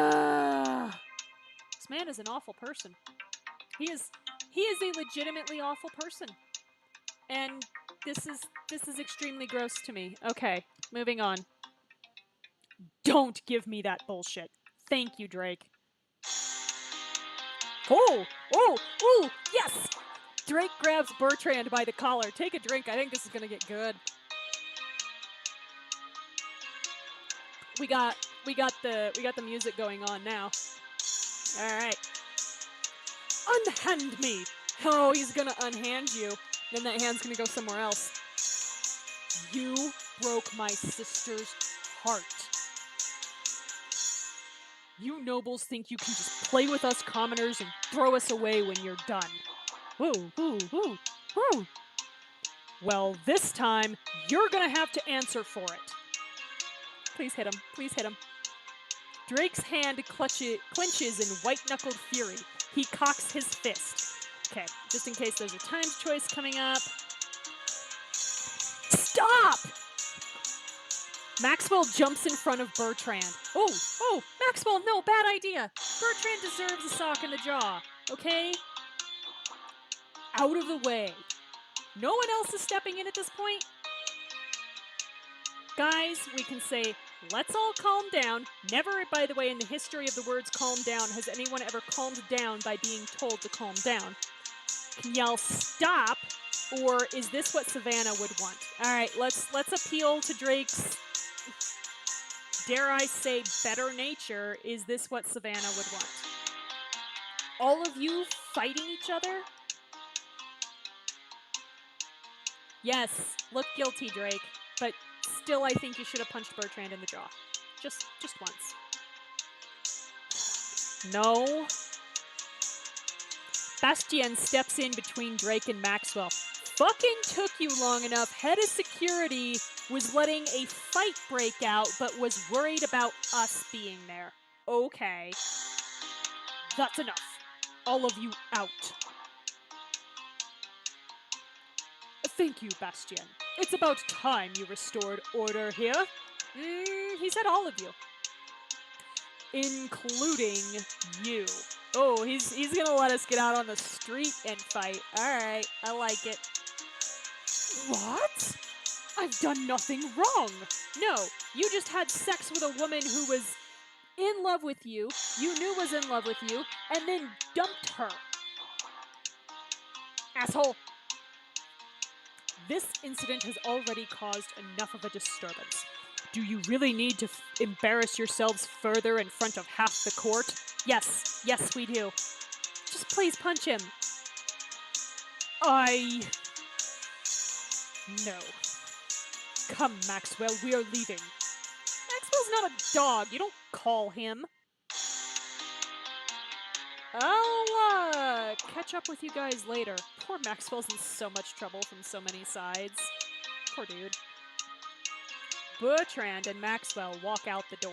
man is an awful person. He is a legitimately awful person. And this is extremely gross to me. Okay, moving on. Don't give me that bullshit. Thank you, Drake. Oh, yes! Drake grabs Bertrand by the collar. Take a drink. I think this is gonna get good. We got the music going on now. All right. Unhand me. Oh, he's gonna unhand you. Then that hand's gonna go somewhere else. You broke my sister's heart. You nobles think you can just play with us commoners and throw us away when you're done. Woo. Well, this time, you're gonna have to answer for it. Please hit him. Please hit him. Drake's hand clenches in white-knuckled fury. He cocks his fist. Okay, just in case there's a times choice coming up. Stop! Maxwell jumps in front of Bertrand. Oh, Maxwell, no, bad idea. Bertrand deserves a sock in the jaw, okay? Out of the way. No one else is stepping in at this point? Guys, we can say, let's all calm down. Never, by the way, in the history of the words calm down has anyone ever calmed down by being told to calm down. Can y'all stop? Or is this what Savannah would want? All right, let's appeal to Drake's, dare I say, better nature. Is this what Savannah would want? All of you fighting each other? Yes, look guilty, Drake. But still, I think you should have punched Bertrand in the jaw. Just once. No. Bastien steps in between Drake and Maxwell. Fucking took you long enough. Head of security was letting a fight break out, but was worried about us being there. Okay. That's enough. All of you out. Thank you, Bastien. It's about time you restored order here. He said all of you. Including you. Oh, he's gonna let us get out on the street and fight. Alright, I like it. What? I've done nothing wrong. No, you just had sex with a woman who was in love with you, you knew was in love with you, and then dumped her. Asshole. This incident has already caused enough of a disturbance. Do you really need to embarrass yourselves further in front of half the court? Yes, we do. Just please punch him. No. Come, Maxwell, we are leaving. Maxwell's not a dog. You don't call him. Oh, look. catch up with you guys later. Poor Maxwell's in so much trouble from so many sides. Poor dude. Bertrand and Maxwell walk out the door.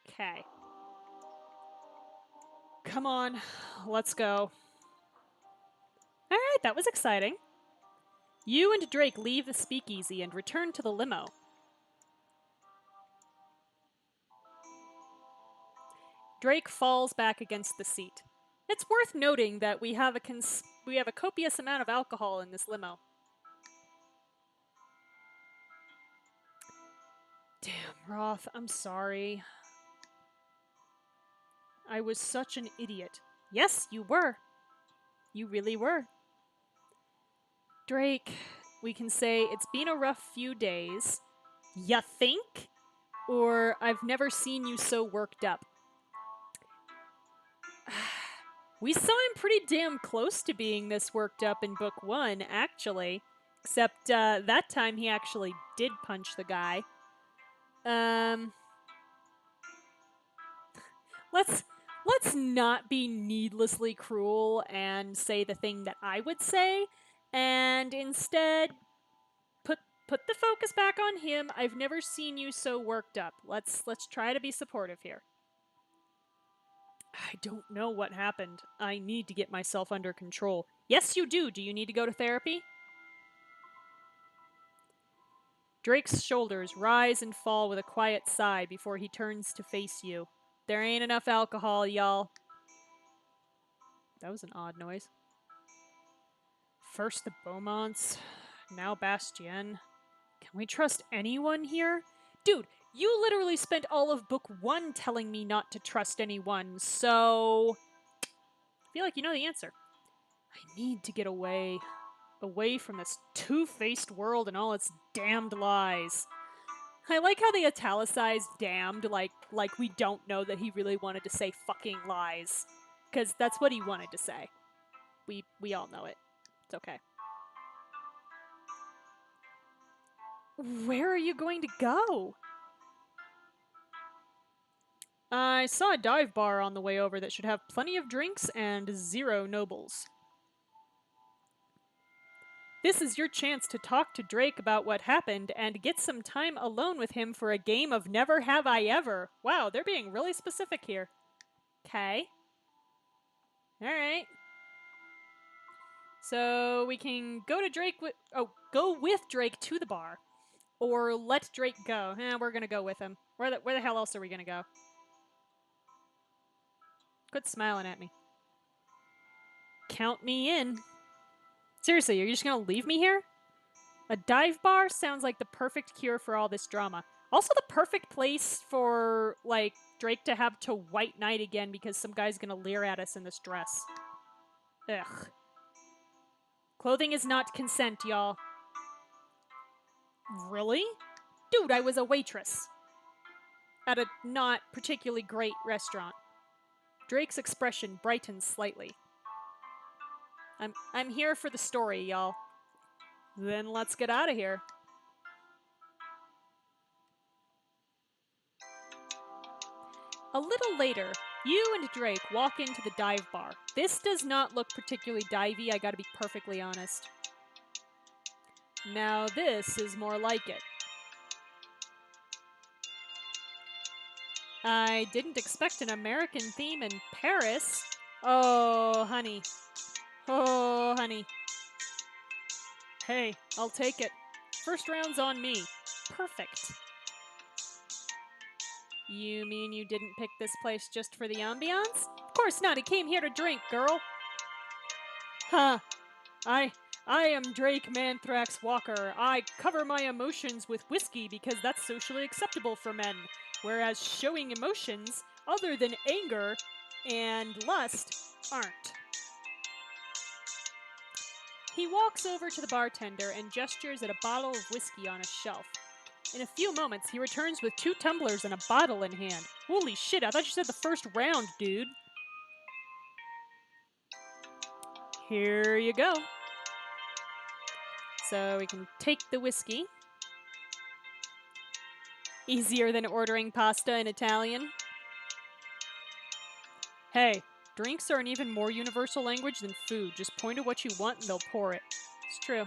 Okay. Come on, let's go. Alright, that was exciting. You and Drake leave the speakeasy and return to the limo. Drake falls back against the seat. It's worth noting that we have a copious amount of alcohol in this limo. Damn, Roth, I'm sorry. I was such an idiot. Yes, you were. You really were. Drake, we can say it's been a rough few days. Ya think? Or I've never seen you so worked up. We saw him pretty damn close to being this worked up in book 1, actually. Except that time he actually did punch the guy. Let's not be needlessly cruel and say the thing that I would say, and instead put the focus back on him. I've never seen you so worked up. Let's try to be supportive here. I don't know what happened. I need to get myself under control. Yes, you do. Do you need to go to therapy? Drake's shoulders rise and fall with a quiet sigh before he turns to face you. There ain't enough alcohol, y'all. That was an odd noise. First the Beaumonts, now Bastien. Can we trust anyone here? Dude, you literally spent all of book 1 telling me not to trust anyone, so I feel like you know the answer. I need to get away from this two-faced world and all its damned lies. I like how they italicized damned like we don't know that he really wanted to say fucking lies. Because that's what he wanted to say. We all know it. It's okay. Where are you going to go? I saw a dive bar on the way over that should have plenty of drinks and 0 nobles. This is your chance to talk to Drake about what happened and get some time alone with him for a game of Never Have I Ever. Wow, they're being really specific here. Okay. Alright. So we can go to Drake go with Drake to the bar. Or let Drake go. We're gonna go with him. Where the hell else are we gonna go? Quit smiling at me. Count me in. Seriously, are you just gonna leave me here? A dive bar sounds like the perfect cure for all this drama. Also the perfect place for, like, Drake to have to white knight again because some guy's gonna leer at us in this dress. Ugh. Clothing is not consent, y'all. Really? Dude, I was a waitress. At a not particularly great restaurant. Drake's expression brightens slightly. I'm here for the story, y'all. Then let's get out of here. A little later, you and Drake walk into the dive bar. This does not look particularly divey, I gotta be perfectly honest. Now this is more like it. I didn't expect an American theme in Paris. Oh, honey. Oh, honey. Hey, I'll take it. First round's on me. Perfect. You mean you didn't pick this place just for the ambiance? Of course not, he came here to drink, girl. Huh. I am Drake Manthrax Walker. I cover my emotions with whiskey because that's socially acceptable for men, whereas showing emotions other than anger and lust aren't. He walks over to the bartender and gestures at a bottle of whiskey on a shelf. In a few moments, he returns with 2 tumblers and a bottle in hand. Holy shit, I thought you said the first round, dude. Here you go. So we can take the whiskey. Easier than ordering pasta in Italian. Hey, Drinks are an even more universal language than food. Just point to what you want and they'll pour it. It's true.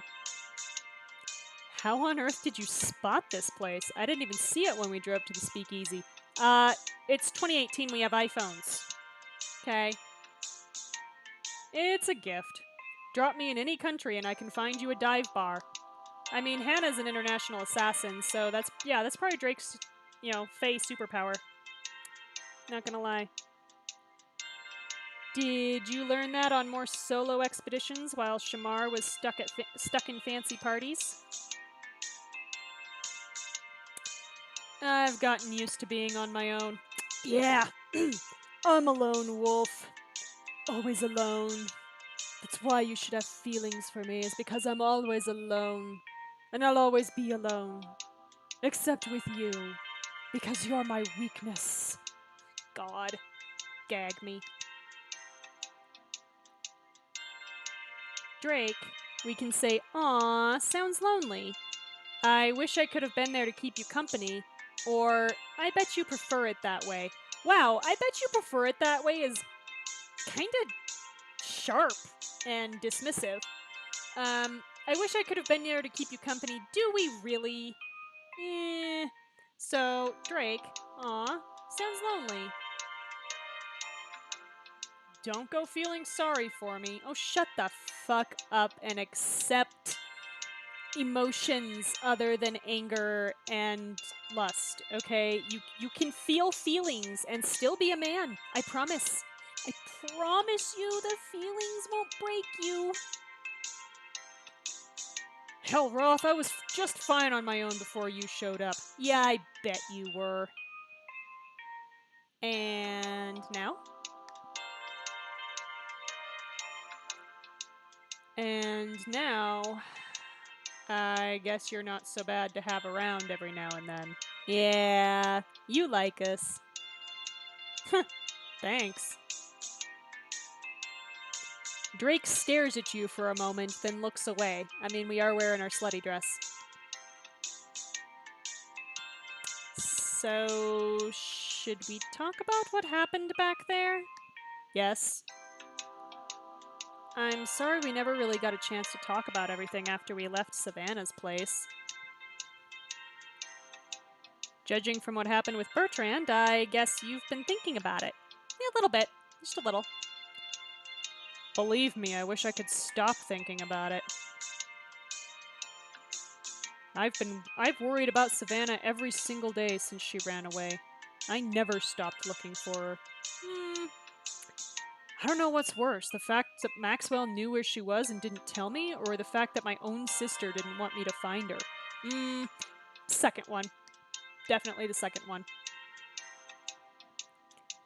How on earth did you spot this place? I didn't even see it when we drove to the speakeasy. It's 2018, we have iPhones. Okay. It's a gift. Drop me in any country and I can find you a dive bar. I mean, Hannah's an international assassin, so that's probably Drake's, Faye superpower. Not gonna lie. Did you learn that on more solo expeditions while Shamar was stuck in fancy parties? I've gotten used to being on my own. Yeah, I'm a lone wolf. Always alone. That's why you should have feelings for me, is because I'm always alone. And I'll always be alone. Except with you. Because you're my weakness. God. Gag me. Drake, we can say, "Aw, sounds lonely. I wish I could have been there to keep you company." Or, "I bet you prefer it that way." Wow, "I bet you prefer it that way" is kinda sharp and dismissive. I wish I could have been there to keep you company. Do we really? So, Drake, aw, sounds lonely. Don't go feeling sorry for me. Oh, shut the fuck up and accept emotions other than anger and lust, okay? You can feel feelings and still be a man. I promise. I promise you the feelings won't break you. Hell, Roth, I was just fine on my own before you showed up. Yeah, I bet you were. And now? And now, I guess you're not so bad to have around every now and then. Yeah, you like us. Thanks. Drake stares at you for a moment, then looks away. I mean, we are wearing our slutty dress. So, should we talk about what happened back there? Yes. I'm sorry we never really got a chance to talk about everything after we left Savannah's place. Judging from what happened with Bertrand, I guess you've been thinking about it. A little bit. Just a little. Believe me, I wish I could stop thinking about it. I've worried about Savannah every single day since she ran away. I never stopped looking for her. I don't know what's worse, the fact that Maxwell knew where she was and didn't tell me, or the fact that my own sister didn't want me to find her. Second one. Definitely the second one.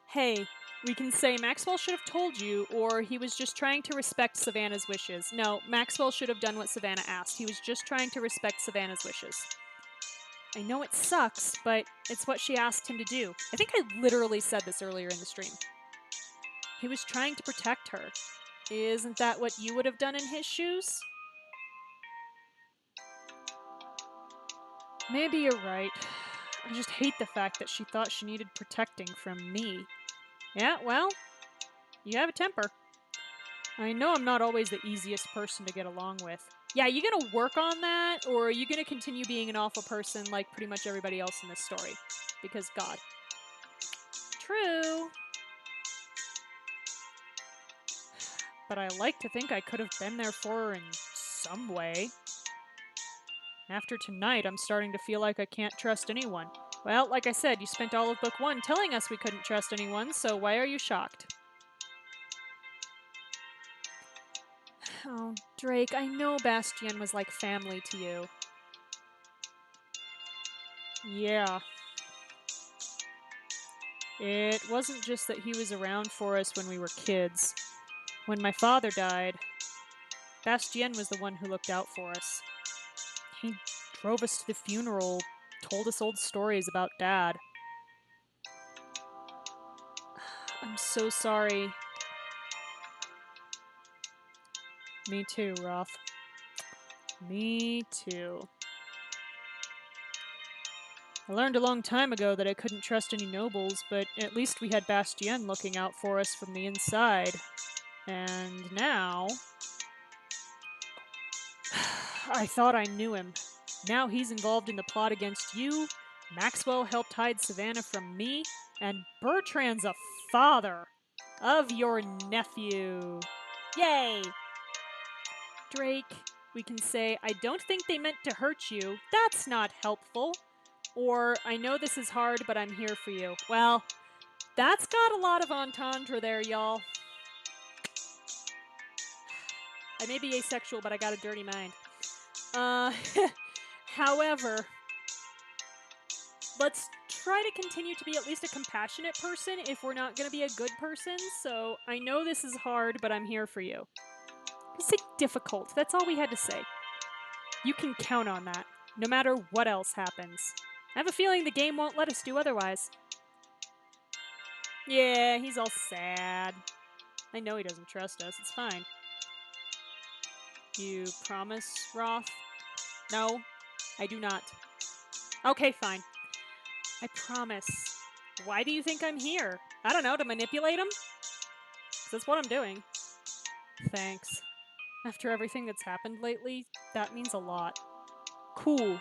Hey, we can say Maxwell should have told you, or he was just trying to respect Savannah's wishes. No, Maxwell should have done what Savannah asked. He was just trying to respect Savannah's wishes. I know it sucks, but it's what she asked him to do. I think I literally said this earlier in the stream. He was trying to protect her. Isn't that what you would have done in his shoes? Maybe you're right. I just hate the fact that she thought she needed protecting from me. Yeah, well, you have a temper. I know I'm not always the easiest person to get along with. Yeah, you gonna work on that, or are you gonna continue being an awful person like pretty much everybody else in this story? Because God. True. But I like to think I could have been there for her in some way. After tonight, I'm starting to feel like I can't trust anyone. Well, like I said, you spent all of book 1 telling us we couldn't trust anyone, so why are you shocked? Oh, Drake, I know Bastien was like family to you. Yeah. It wasn't just that he was around for us when we were kids. When my father died, Bastien was the one who looked out for us. He drove us to the funeral, told us old stories about Dad. I'm so sorry. Me too, Roth. Me too. I learned a long time ago that I couldn't trust any nobles, but at least we had Bastien looking out for us from the inside. And now... I thought I knew him. Now he's involved in the plot against you, Maxwell helped hide Savannah from me, and Bertrand's a father of your nephew. Yay! Drake, we can say, I don't think they meant to hurt you. That's not helpful. Or, I know this is hard, but I'm here for you. Well, that's got a lot of entendre there, y'all. I may be asexual, but I got a dirty mind. However, let's try to continue to be at least a compassionate person if we're not going to be a good person. So I know this is hard, but I'm here for you. Say difficult. That's all we had to say. You can count on that, no matter what else happens. I have a feeling the game won't let us do otherwise. Yeah, he's all sad. I know he doesn't trust us. It's fine. You promise, Roth? No, I do not. Okay, fine. I promise. Why do you think I'm here? I don't know, to manipulate him? 'Cause that's what I'm doing. Thanks. After everything that's happened lately, that means a lot. Cool.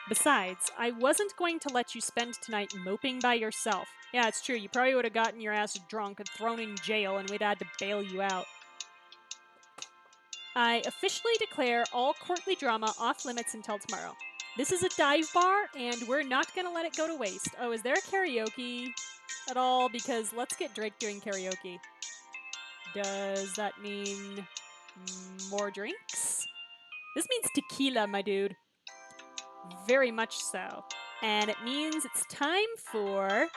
Besides, I wasn't going to let you spend tonight moping by yourself. Yeah, it's true. You probably would have gotten your ass drunk and thrown in jail, and we'd had to bail you out. I officially declare all courtly drama off limits until tomorrow. This is a dive bar, and we're not going to let it go to waste. Oh, is there karaoke at all? Because let's get Drake doing karaoke. Does that mean more drinks? This means tequila, my dude. Very much so. And it means it's time for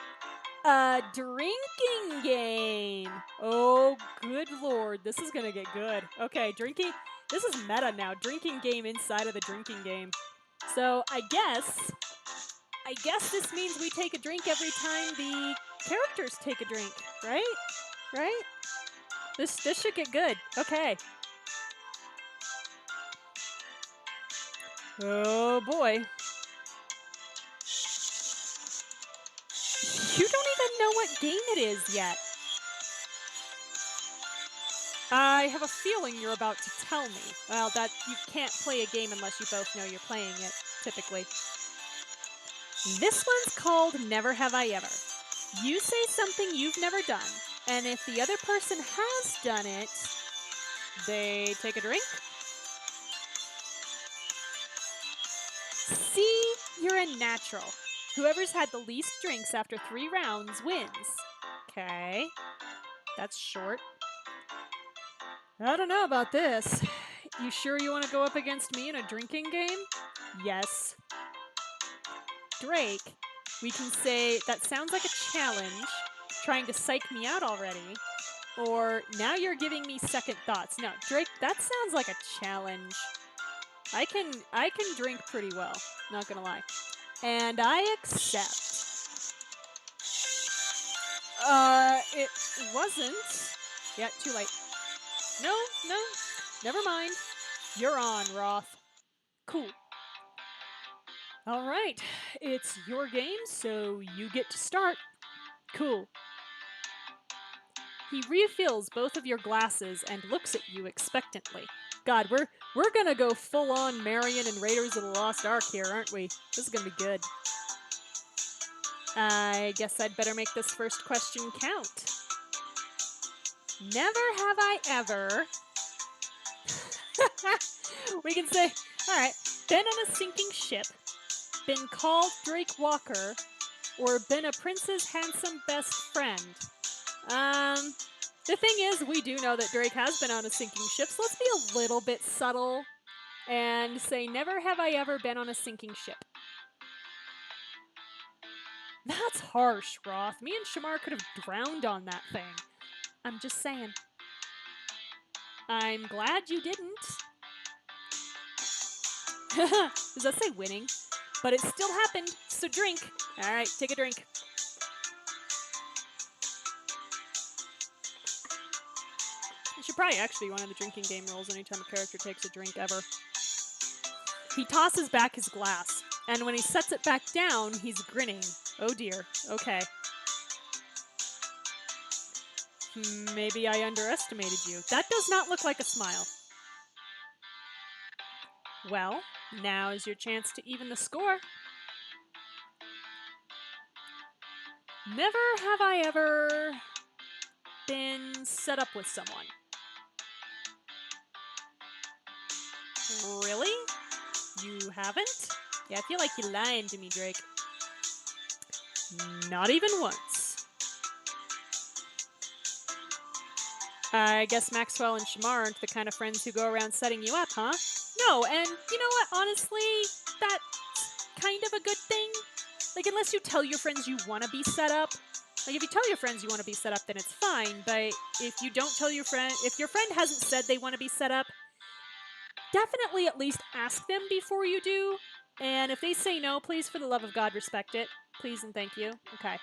a drinking game. Oh, good lord. This is going to get good. Okay, drinking. This is meta now. Drinking game inside of the drinking game. So I guess this means we take a drink every time the characters take a drink, right? Right? This should get good. Okay. Oh boy. You don't even know what game it is yet. I have a feeling you're about to tell me. Well, that you can't play a game unless you both know you're playing it, typically. This one's called Never Have I Ever. You say something you've never done, and if the other person has done it, they take a drink. See, you're a natural. Whoever's had the least drinks after 3 rounds wins. Okay. That's short. I don't know about this. You sure you want to go up against me in a drinking game? Yes. Drake, we can say that sounds like a challenge, trying to psych me out already, or now you're giving me second thoughts. No, Drake, that sounds like a challenge. I can drink pretty well, not gonna lie. And I accept. It wasn't. Yeah, too late. No, never mind. You're on, Roth. Cool. All right, it's your game, so you get to start. Cool. He refills both of your glasses and looks at you expectantly. God, we're gonna go full on Marion and Raiders of the Lost Ark here, aren't we? This is gonna be good. I guess I'd better make this first question count. Never have I ever... We can say, alright, been on a sinking ship, been called Drake Walker, or been a prince's handsome best friend. The thing is, we do know that Drake has been on a sinking ship, so let's be a little bit subtle and say, never have I ever been on a sinking ship. That's harsh, Roth. Me and Shamar could have drowned on that thing. I'm just saying. I'm glad you didn't. Does that say winning? But it still happened, so drink. All right, take a drink. It should probably actually be one of the drinking game rules anytime a character takes a drink ever. He tosses back his glass, And when he sets it back down, he's grinning. Oh dear. Okay. Maybe I underestimated you. That does not look like a smile. Well, now is your chance to even the score. Never have I ever been set up with someone. Really? You haven't? Yeah, I feel like you're lying to me, Drake. Not even once. I guess Maxwell and Shamar aren't the kind of friends who go around setting you up, huh? No, and you know what? Honestly, that's kind of a good thing. Like, unless you tell your friends you want to be set up. Like, if you tell your friends you want to be set up, then it's fine. But if you don't tell your friend, if your friend hasn't said they want to be set up, definitely at least ask them before you do. And if they say no, please, for the love of God, respect it. Please and thank you. Okay.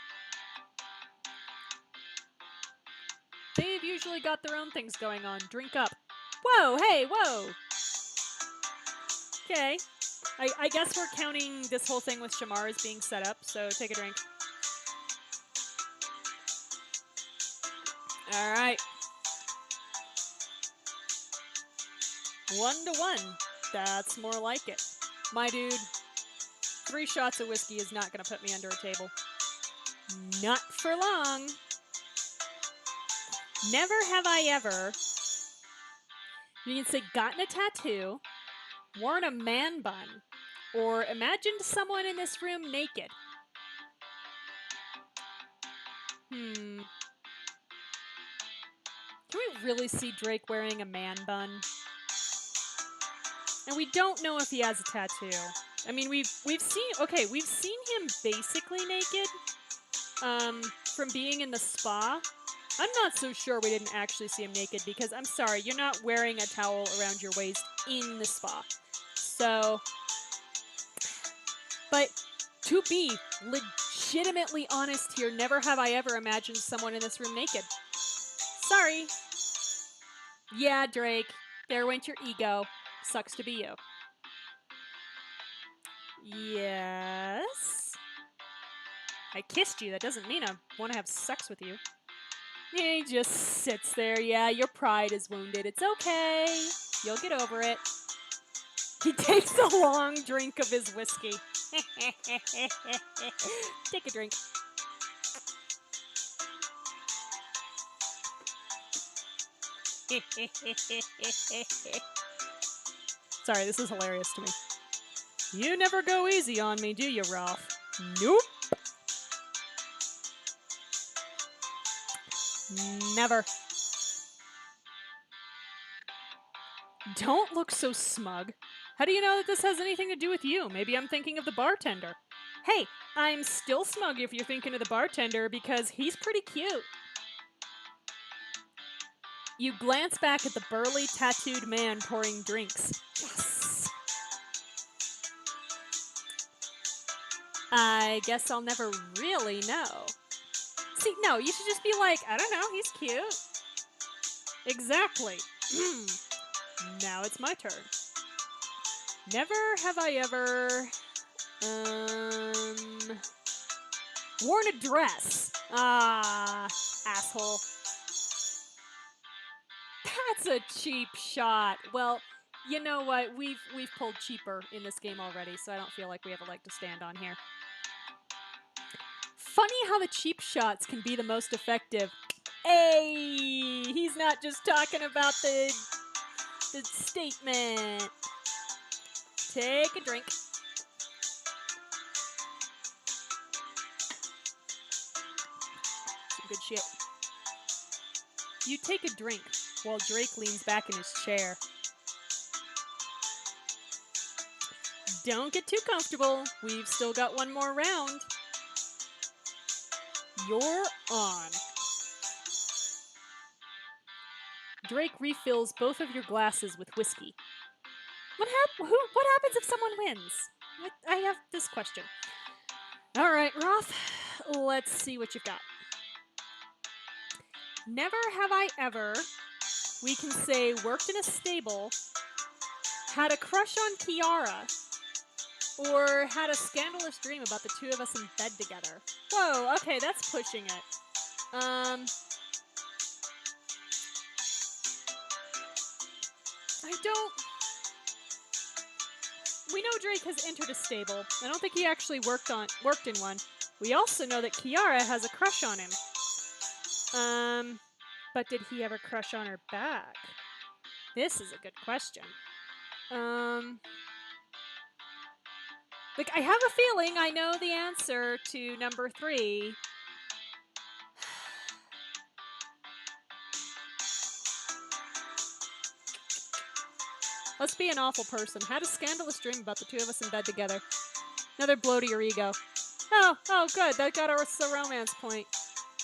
They've usually got their own things going on. Drink up. Whoa, hey, whoa. Okay. I guess we're counting this whole thing with Shamar as being set up, so take a drink. All right. 1-1. That's more like it. My dude, 3 shots of whiskey is not going to put me under a table. Not for long. Never have I ever, you can say, gotten a tattoo, worn a man bun, or imagined someone in this room naked. Can we really see Drake wearing a man bun? And we don't know if he has a tattoo. I mean, we've seen him basically naked from being in the spa. I'm not so sure we didn't actually see him naked because, I'm sorry, you're not wearing a towel around your waist in the spa. So, but to be legitimately honest here, never have I ever imagined someone in this room naked. Sorry. Yeah, Drake, there went your ego. Sucks to be you. Yes? I kissed you. That doesn't mean I want to have sex with you. He just sits there. Yeah, your pride is wounded. It's okay. You'll get over it. He takes a long drink of his whiskey. Take a drink. Sorry, this is hilarious to me. You never go easy on me, do you, Ralph? Nope. Never. Don't look so smug. How do you know that this has anything to do with you? Maybe I'm thinking of the bartender. Hey, I'm still smug if you're thinking of the bartender because he's pretty cute. You glance back at the burly, tattooed man pouring drinks. Yes! I guess I'll never really know. See, no, you should just be like, I don't know, he's cute. Exactly. Now it's my turn. Never have I ever worn a dress. Ah, asshole. That's a cheap shot. Well, you know what? We've pulled cheaper in this game already, so I don't feel like we have a leg to stand on here. Funny how the cheap shots can be the most effective. Hey, he's not just talking about the statement. Take a drink. Some good shit. You take a drink while Drake leans back in his chair. Don't get too comfortable. We've still got one more round. You're on. Drake refills both of your glasses with whiskey. What happens if someone wins? I have this question. All right, Roth, let's see what you've got. Never have I ever, we can say, worked in a stable, had a crush on Kiara, Or had a scandalous dream about the two of us in bed together. Whoa, okay, that's pushing it. I don't... We know Drake has entered a stable. I don't think he actually worked in one. We also know that Kiara has a crush on him. But did he ever crush on her back? This is a good question. Like, I have a feeling I know the answer to number 3. Let's be an awful person. Had a scandalous dream about the two of us in bed together. Another blow to your ego. Oh, good. That got us a romance point.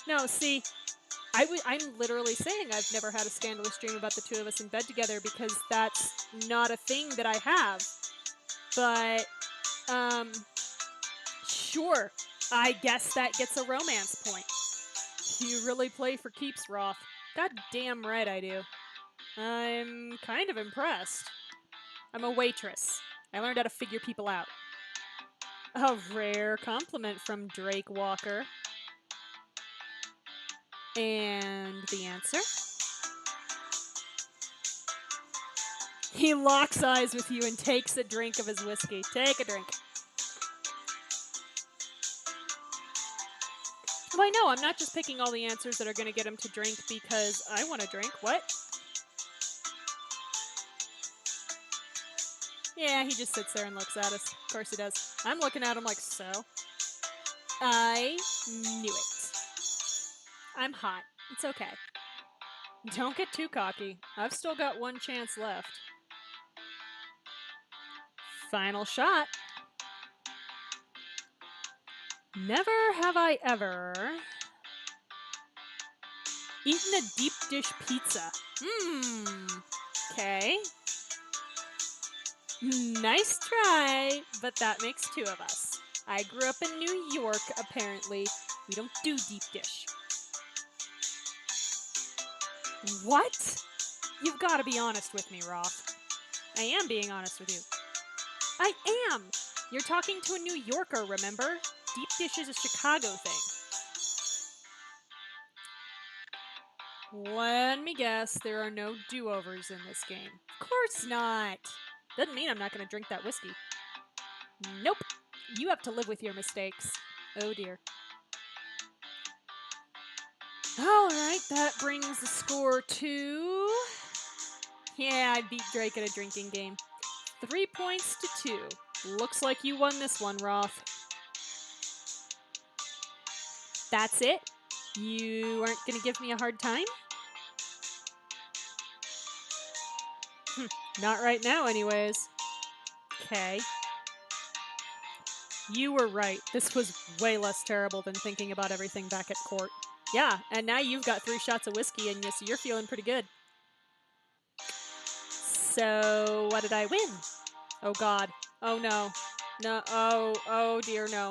No, see, I'm literally saying I've never had a scandalous dream about the two of us in bed together because that's not a thing that I have. But, sure. I guess that gets a romance point. You really play for keeps, Roth. God damn right I do. I'm kind of impressed. I'm a waitress. I learned how to figure people out. A rare compliment from Drake Walker. And the answer? He locks eyes with you and takes a drink of his whiskey. Take a drink. Well, I know, I'm not just picking all the answers that are going to get him to drink because I want to drink. What? Yeah, he just sits there and looks at us. Of course he does. I'm looking at him like, so? I knew it. I'm hot. It's okay. Don't get too cocky. I've still got one chance left. Final shot. Never have I ever eaten a deep dish pizza. Okay. Nice try, but that makes 2 of us. I grew up in New York, apparently. We don't do deep dish. What? You've got to be honest with me, Roth. I am being honest with you. I am! You're talking to a New Yorker, remember? Deep dish is a Chicago thing. Let me guess, there are no do-overs in this game. Of course not! Doesn't mean I'm not going to drink that whiskey. Nope. You have to live with your mistakes. Oh dear. Alright, that brings the score to... Yeah, I beat Drake at a drinking game. 3 points to 2. Looks like you won this one, Roth. That's it? You aren't going to give me a hard time? Not right now, anyways. Okay. You were right. This was way less terrible than thinking about everything back at court. Yeah, and now you've got 3 shots of whiskey in you, so you're feeling pretty good. So, what did I win? Oh god. Oh no. No, oh dear, no.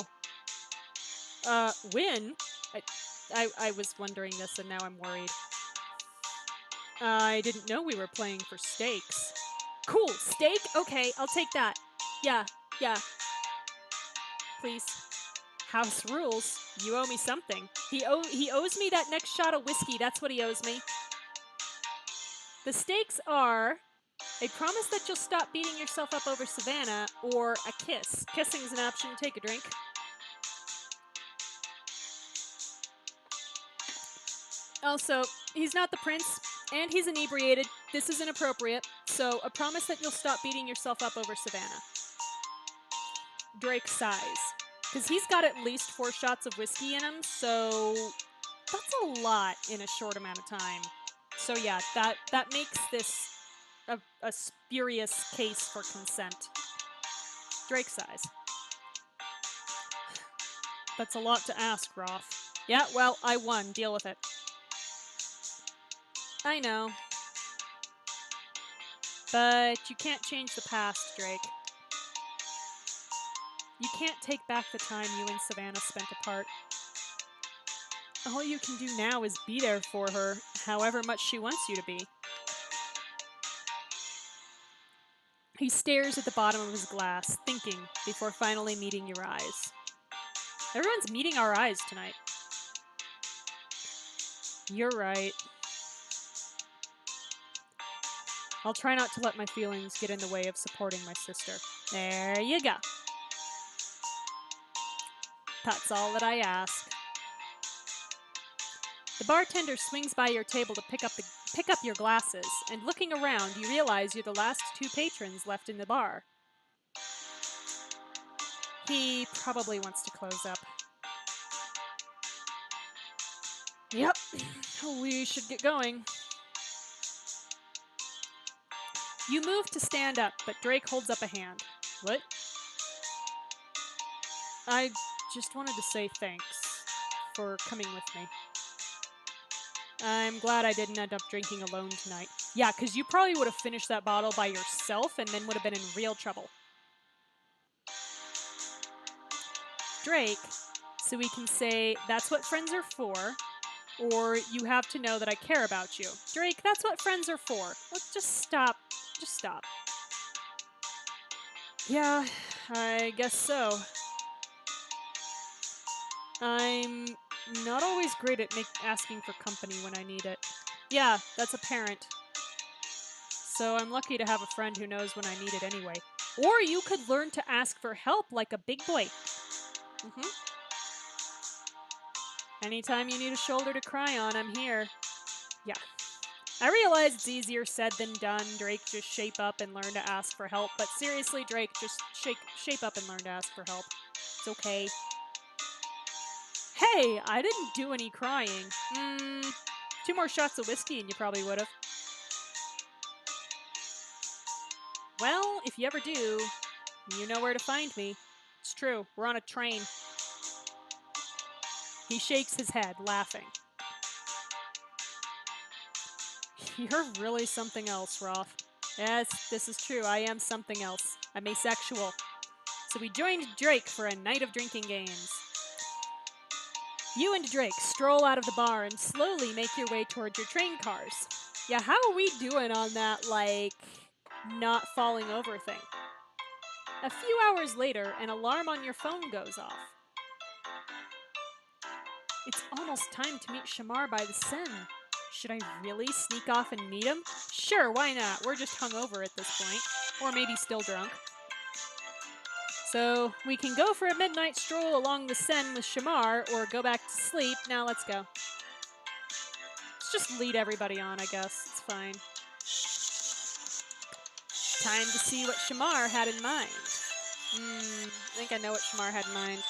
Win? I was wondering this and now I'm worried. I didn't know we were playing for stakes. Cool, steak? Okay, I'll take that. Yeah. Please. House rules. You owe me something. He owes me that next shot of whiskey. That's what he owes me. The stakes are a promise that you'll stop beating yourself up over Savannah, or a kiss. Kissing's an option. Take a drink. Also, he's not the prince, and he's inebriated. This is inappropriate. So, a promise that you'll stop beating yourself up over Savannah. Drake sighs. Because he's got at least 4 shots of whiskey in him, so that's a lot in a short amount of time. So yeah, that makes this a spurious case for consent. Drake sighs. That's a lot to ask, Roth. Yeah, well, I won. Deal with it. I know. But you can't change the past, Drake. You can't take back the time you and Savannah spent apart. All you can do now is be there for her, however much she wants you to be. He stares at the bottom of his glass, thinking before finally meeting your eyes. Everyone's meeting our eyes tonight. You're right. I'll try not to let my feelings get in the way of supporting my sister. There you go. That's all that I ask. The bartender swings by your table to pick up your glasses, and looking around, you realize you're the last two patrons left in the bar. He probably wants to close up. Yep, we should get going. You move to stand up, but Drake holds up a hand. What? I just wanted to say thanks for coming with me. I'm glad I didn't end up drinking alone tonight. Yeah, because you probably would have finished that bottle by yourself and then would have been in real trouble. Drake, so we can say that's what friends are for, or you have to know that I care about you. Drake, that's what friends are for. Let's just stop. Just stop. Yeah, I guess so. I'm not always great at asking for company when I need it. Yeah, that's apparent. So I'm lucky to have a friend who knows when I need it anyway. Or you could learn to ask for help like a big boy. Anytime you need a shoulder to cry on, I'm here. Yeah. I realize it's easier said than done. Drake, just shape up and learn to ask for help. But seriously, Drake, just shape up and learn to ask for help. It's okay. Hey, I didn't do any crying. 2 more shots of whiskey and you probably would have. Well, if you ever do, you know where to find me. It's true, we're on a train. He shakes his head, laughing. You're really something else, Roth. Yes, this is true, I am something else. I'm asexual. So we joined Drake for a night of drinking games. You and Drake stroll out of the bar and slowly make your way towards your train cars. Yeah, how are we doing on that, like, not falling over thing? A few hours later, an alarm on your phone goes off. It's almost time to meet Shamar by the Seine. Should I really sneak off and meet him? Sure, why not? We're just hungover at this point. Or maybe still drunk. So, we can go for a midnight stroll along the Seine with Shamar, or go back to sleep. Now let's go. Let's just lead everybody on, I guess. It's fine. Time to see what Shamar had in mind. I think I know what Shamar had in mind.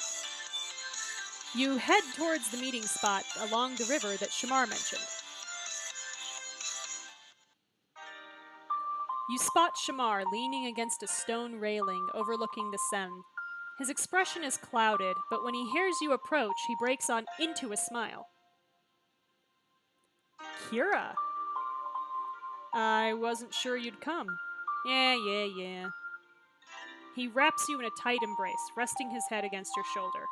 You head towards the meeting spot along the river that Shamar mentioned. You spot Shamar leaning against a stone railing overlooking the Seine. His expression is clouded, but when he hears you approach, he breaks into a smile. Kira. I wasn't sure you'd come. Yeah. He wraps you in a tight embrace, resting his head against your shoulder.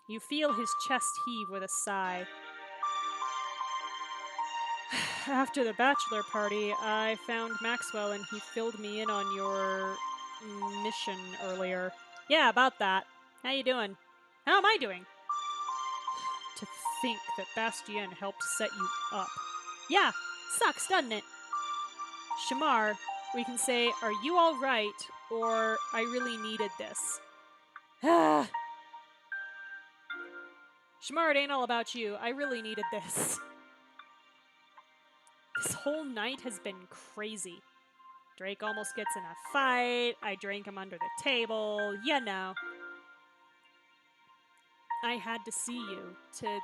You feel his chest heave with a sigh. After the bachelor party, I found Maxwell and he filled me in on your mission earlier. Yeah, about that. How you doing? How am I doing? To think that Bastien helped set you up. Yeah, sucks, doesn't it? Shamar, we can say, are you all right, or I really needed this. Shamar, it ain't all about you. I really needed this. This whole night has been crazy. Drake almost gets in a fight. I drank him under the table. You know. I had to see you to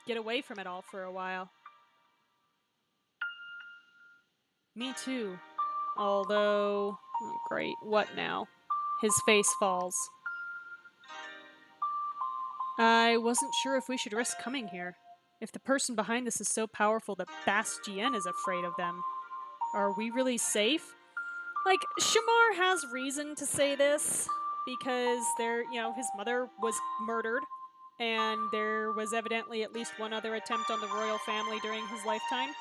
get away from it all for a while. Me too. Although... Oh, great. What now? His face falls. I wasn't sure if we should risk coming here. If the person behind this is so powerful that Bastien is afraid of them, are we really safe? Like, Shamar has reason to say this, because his mother was murdered, and there was evidently at least one other attempt on the royal family during his lifetime.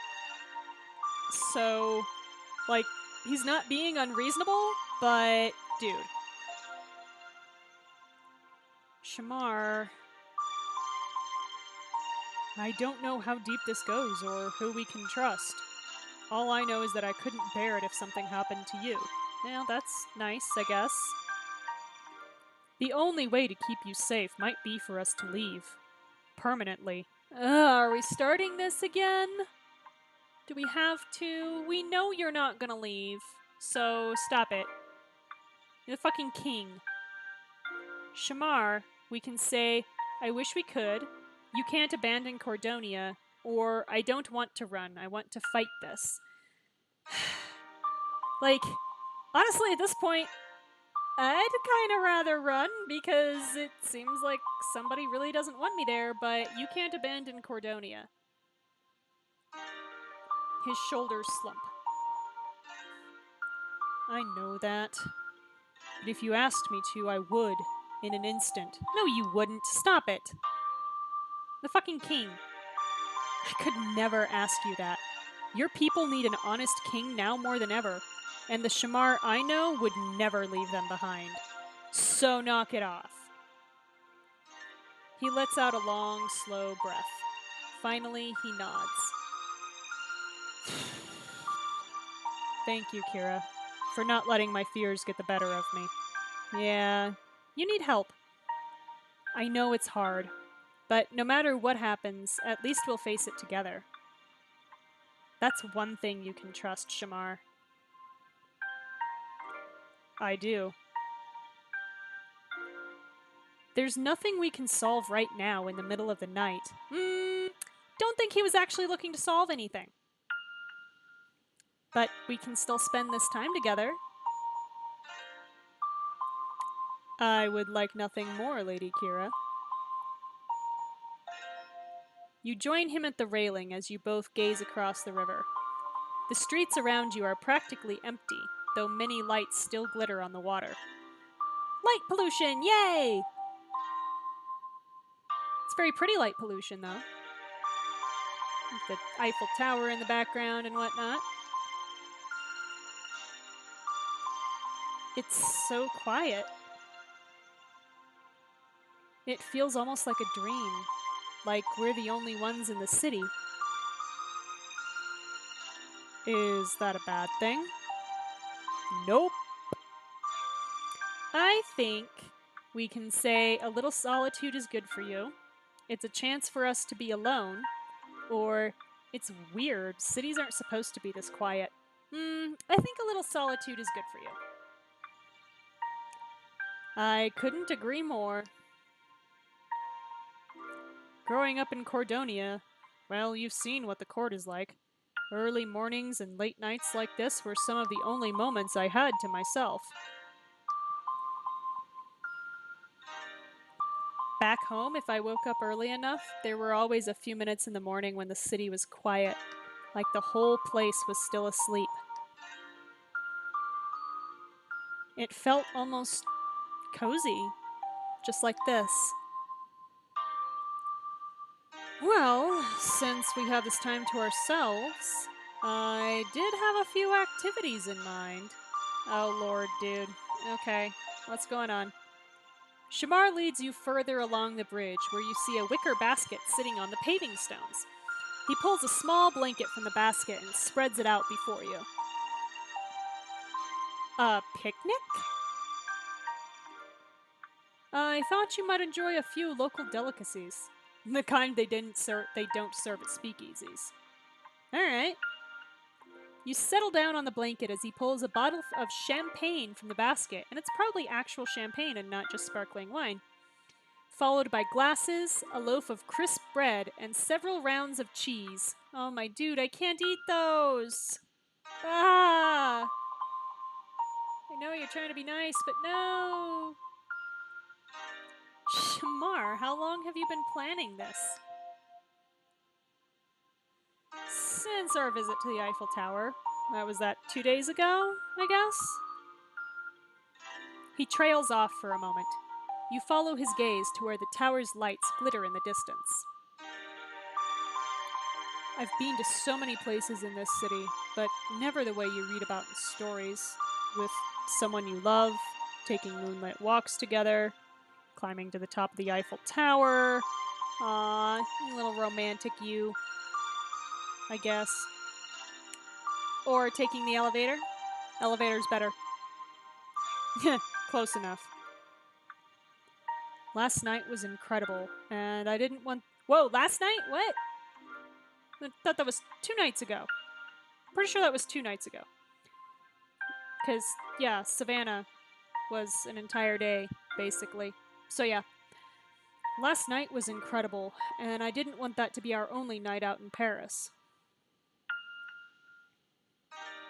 So, like, he's not being unreasonable, But, dude. Shamar, I don't know how deep this goes or who we can trust. All I know is that I couldn't bear it if something happened to you. Well, that's nice, I guess. The only way to keep you safe might be for us to leave. Permanently. Are we starting this again? Do we have to? We know you're not gonna leave, so stop it. You're the fucking king. Shamar, we can say, I wish we could. You can't abandon Cordonia, or I don't want to run. I want to fight this. Like, honestly, at this point, I'd kind of rather run because it seems like somebody really doesn't want me there, but you can't abandon Cordonia. His shoulders slump. I know that. But if you asked me to, I would. In an instant. No, you wouldn't. Stop it. The fucking king. I could never ask you that. Your people need an honest king now more than ever. And the Shamar I know would never leave them behind. So knock it off. He lets out a long, slow breath. Finally, he nods. Thank you, Kira, for not letting my fears get the better of me. Yeah, you need help. I know it's hard, but no matter what happens, at least we'll face it together. That's one thing you can trust, Shamar. I do. There's nothing we can solve right now in the middle of the night. Don't think he was actually looking to solve anything. But we can still spend this time together. I would like nothing more, Lady Kira. You join him at the railing as you both gaze across the river. The streets around you are practically empty, though many lights still glitter on the water. Light pollution, yay! It's very pretty light pollution, though. With the Eiffel Tower in the background and whatnot. It's so quiet. It feels almost like a dream. Like we're the only ones in the city. Is that a bad thing? Nope. I think we can say a little solitude is good for you. It's a chance for us to be alone. Or it's weird. Cities aren't supposed to be this quiet. I think a little solitude is good for you. I couldn't agree more. Growing up in Cordonia, well, you've seen what the court is like. Early mornings and late nights like this were some of the only moments I had to myself. Back home, if I woke up early enough, there were always a few minutes in the morning when the city was quiet, like the whole place was still asleep. It felt almost cozy, just like this. Well, since we have this time to ourselves, I did have a few activities in mind. Oh lord, dude. Okay, what's going on? Shamar leads you further along the bridge, where you see a wicker basket sitting on the paving stones. He pulls a small blanket from the basket and spreads it out before you. A picnic? I thought you might enjoy a few local delicacies. The kind they don't serve at speakeasies. Alright. You settle down on the blanket as he pulls a bottle of champagne from the basket, and it's probably actual champagne and not just sparkling wine. Followed by glasses, a loaf of crisp bread, and several rounds of cheese. Oh my dude, I can't eat those! Ah! I know you're trying to be nice, but no! Shamar, how long have you been planning this? Since our visit to the Eiffel Tower. Was that 2 days ago, I guess? He trails off for a moment. You follow his gaze to where the tower's lights glitter in the distance. I've been to so many places in this city, but never the way you read about in stories. with someone you love, taking moonlit walks together, climbing to the top of the Eiffel Tower. Aw, a little romantic you, I guess. Or taking the elevator. Elevator's better. Close enough. Last night was incredible, and I didn't want... Whoa, last night? What? I thought that was 2 nights ago. Pretty sure that was 2 nights ago. Because, yeah, Savannah was an entire day, basically. So, yeah. Last night was incredible, and I didn't want that to be our only night out in Paris.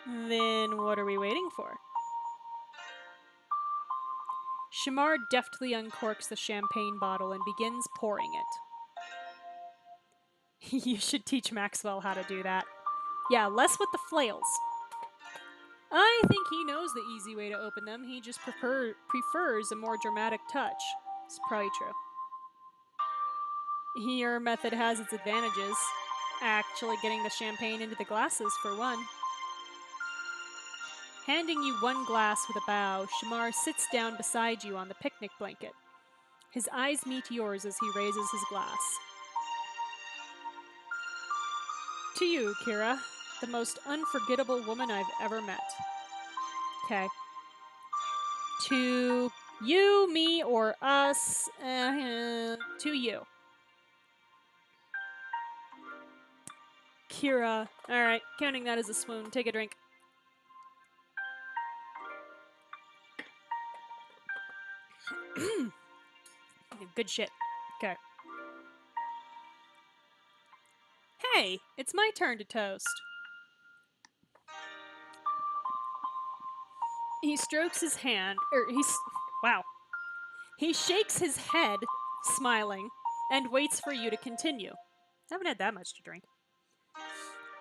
Then what are we waiting for? Shamar deftly uncorks the champagne bottle and begins pouring it. You should teach Maxwell how to do that. Yeah, less with the flails. I think he knows the easy way to open them. He just prefers a more dramatic touch. It's probably true. Your method has its advantages. Actually getting the champagne into the glasses, for one. Handing you one glass with a bow, Shamar sits down beside you on the picnic blanket. His eyes meet yours as he raises his glass. To you, Kira, the most unforgettable woman I've ever met. Okay. To you, me, or us, to you. Kira. Alright, counting that as a swoon. Take a drink. Good shit. Okay. Hey, it's my turn to toast. He strokes his hand, wow. He shakes his head, smiling, and waits for you to continue. I haven't had that much to drink.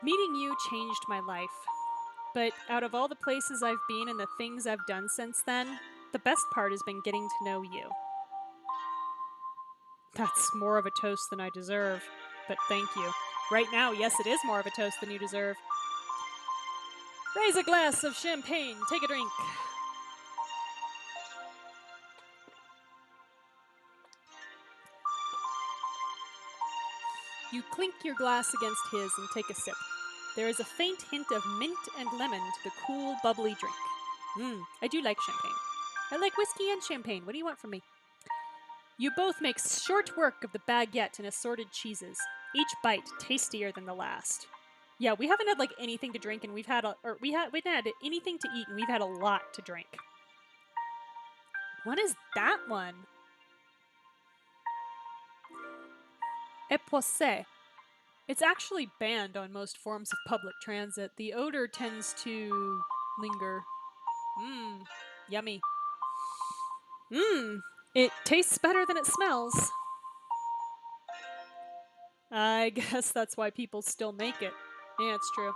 Meeting you changed my life. But out of all the places I've been and the things I've done since then, the best part has been getting to know you. That's more of a toast than I deserve, but thank you. Right now, yes, it is more of a toast than you deserve. Raise a glass of champagne. Take a drink. You clink your glass against his and take a sip. There is a faint hint of mint and lemon to the cool, bubbly drink. I do like champagne. I like whiskey and champagne. What do you want from me? You both make short work of the baguette and assorted cheeses, each bite tastier than the last. Yeah, we haven't had like anything to drink, and we haven't had anything to eat, and we've had a lot to drink. What is that one? Époissé. It's actually banned on most forms of public transit. The odor tends to linger. Yummy. It tastes better than it smells. I guess that's why people still make it. Yeah, it's true.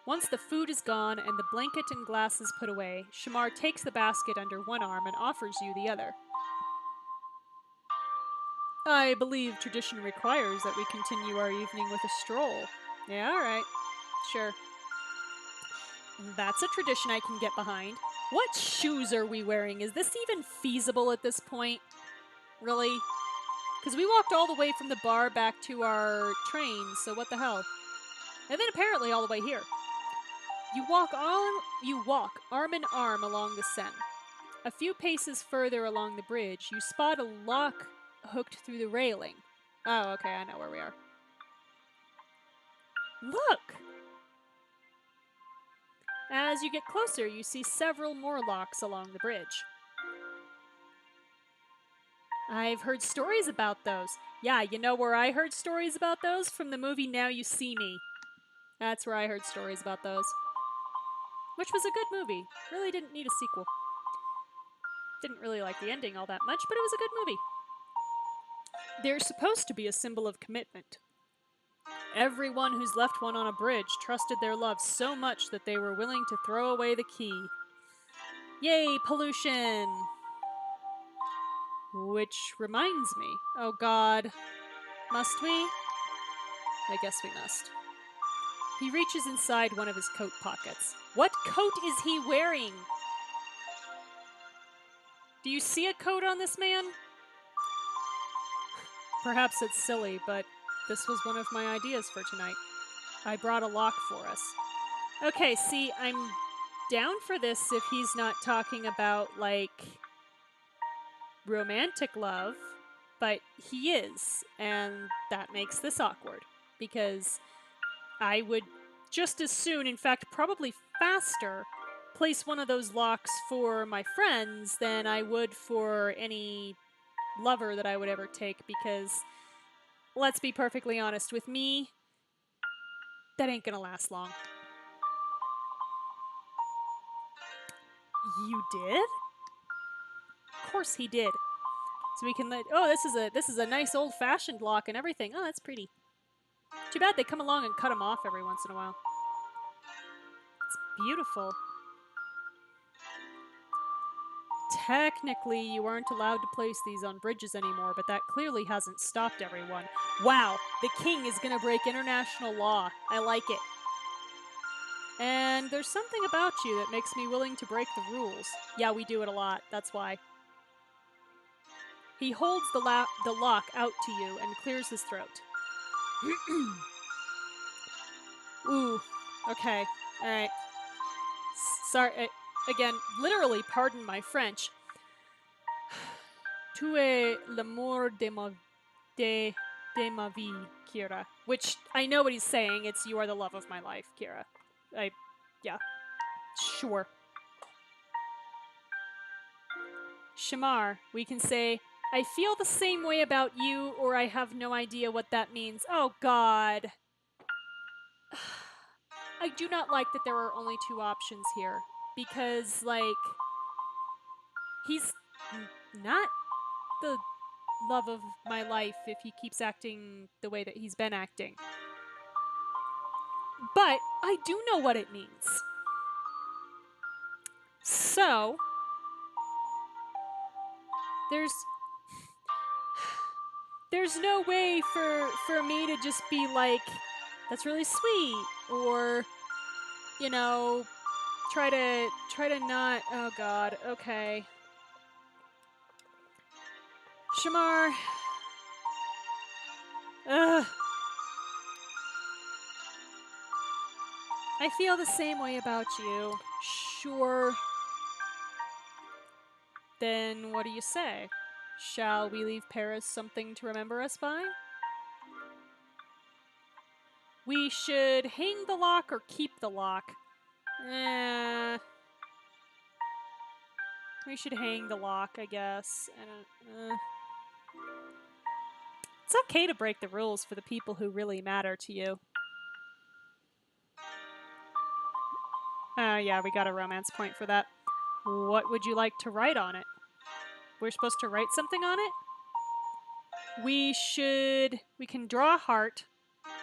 Once the food is gone and the blanket and glasses put away, Shamar takes the basket under one arm and offers you the other. I believe tradition requires that we continue our evening with a stroll. Yeah, alright. Sure. That's a tradition I can get behind. What shoes are we wearing? Is this even feasible at this point? Really? Because we walked all the way from the bar back to our train, so what the hell? And then apparently all the way here. You walk arm in arm along the Seine. A few paces further along the bridge, you spot a lock hooked through the railing. Oh, okay, I know where we are. Look! As you get closer, you see several more locks along the bridge. I've heard stories about those. Yeah, you know where I heard stories about those? From the movie Now You See Me. That's where I heard stories about those. Which was a good movie. Really didn't need a sequel. Didn't really like the ending all that much, but it was a good movie. They're supposed to be a symbol of commitment. Everyone who's left one on a bridge trusted their love so much that they were willing to throw away the key. Yay, pollution! Which reminds me. Oh god. Must we? I guess we must. He reaches inside one of his coat pockets. What coat is he wearing? Do you see a coat on this man? Perhaps it's silly, but this was one of my ideas for tonight. I brought a lock for us. Okay, see, I'm down for this if he's not talking about, like, romantic love, but he is, and that makes this awkward, because I would just as soon, in fact, probably faster, place one of those locks for my friends than I would for any lover that I would ever take, because let's be perfectly honest, with me, that ain't gonna last long. You did? Of course he did. So we can let. Oh, this is a nice old-fashioned lock and everything. Oh, that's pretty. Too bad they come along and cut them off every once in a while. It's beautiful. Technically, you aren't allowed to place these on bridges anymore, but that clearly hasn't stopped everyone. Wow, the king is gonna break international law. I like it. And there's something about you that makes me willing to break the rules. Yeah, we do it a lot. That's why. He holds the lock out to you and clears his throat. Ooh, okay, alright. Sorry, again, literally, pardon my French. Tu es l'amour de ma vie, Kira. Which, I know what he's saying, it's you are the love of my life, Kira. Yeah, sure. Shamar, we can say, I feel the same way about you, or I have no idea what that means. Oh, God. I do not like that there are only two options here. Because, like, he's not the love of my life if he keeps acting the way that he's been acting. But I do know what it means. So, there's no way for me to just be like, that's really sweet, or, you know, try to not, oh God, okay. Shamar, ugh. I feel the same way about you. Sure. Then what do you say? Shall we leave Paris something to remember us by? We should hang the lock or keep the lock. We should hang the lock, I guess. It's okay to break the rules for the people who really matter to you. Yeah, we got a romance point for that. What would you like to write on it? We're supposed to write something on it? We can draw a heart,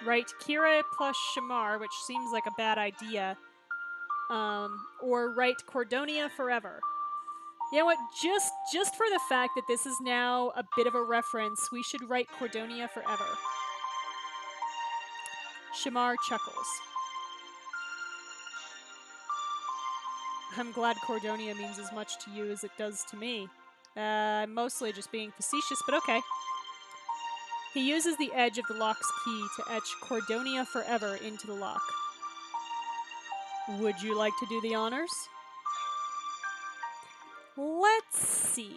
write Kira plus Shamar, which seems like a bad idea, or write Cordonia forever. You know what, just for the fact that this is now a bit of a reference, we should write Cordonia forever. Shamar chuckles. I'm glad Cordonia means as much to you as it does to me. I'm mostly just being facetious, but okay. He uses the edge of the lock's key to etch Cordonia forever into the lock. Would you like to do the honors? Let's see.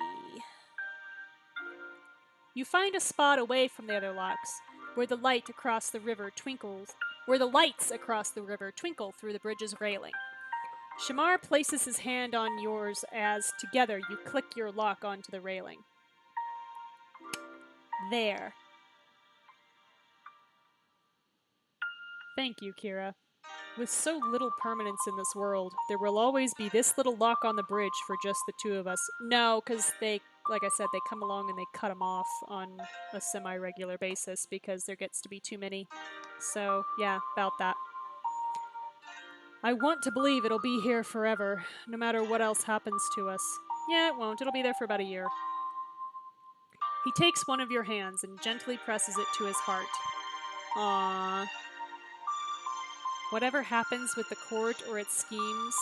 You find a spot away from the other locks, where the lights across the river twinkle through the bridge's railing. Shamar places his hand on yours as, together, you click your lock onto the railing. There. Thank you, Kira. With so little permanence in this world, there will always be this little lock on the bridge for just the two of us. No, because they, like I said, they come along and they cut them off on a semi-regular basis because there gets to be too many. So, yeah, about that. I want to believe it'll be here forever, no matter what else happens to us. Yeah, it won't. It'll be there for about a year. He takes one of your hands and gently presses it to his heart. Aww. Whatever happens with the court or its schemes,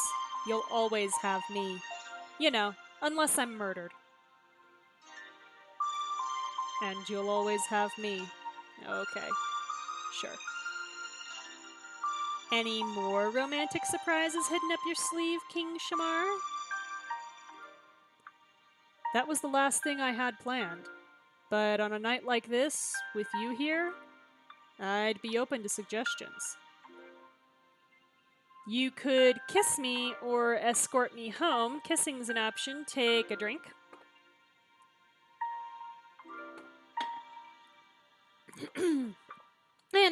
you'll always have me. You know, unless I'm murdered. And you'll always have me. Okay, sure. Any more romantic surprises hidden up your sleeve, King Shamar? That was the last thing I had planned. But on a night like this, with you here, I'd be open to suggestions. You could kiss me or escort me home. Kissing's an option. Take a drink. And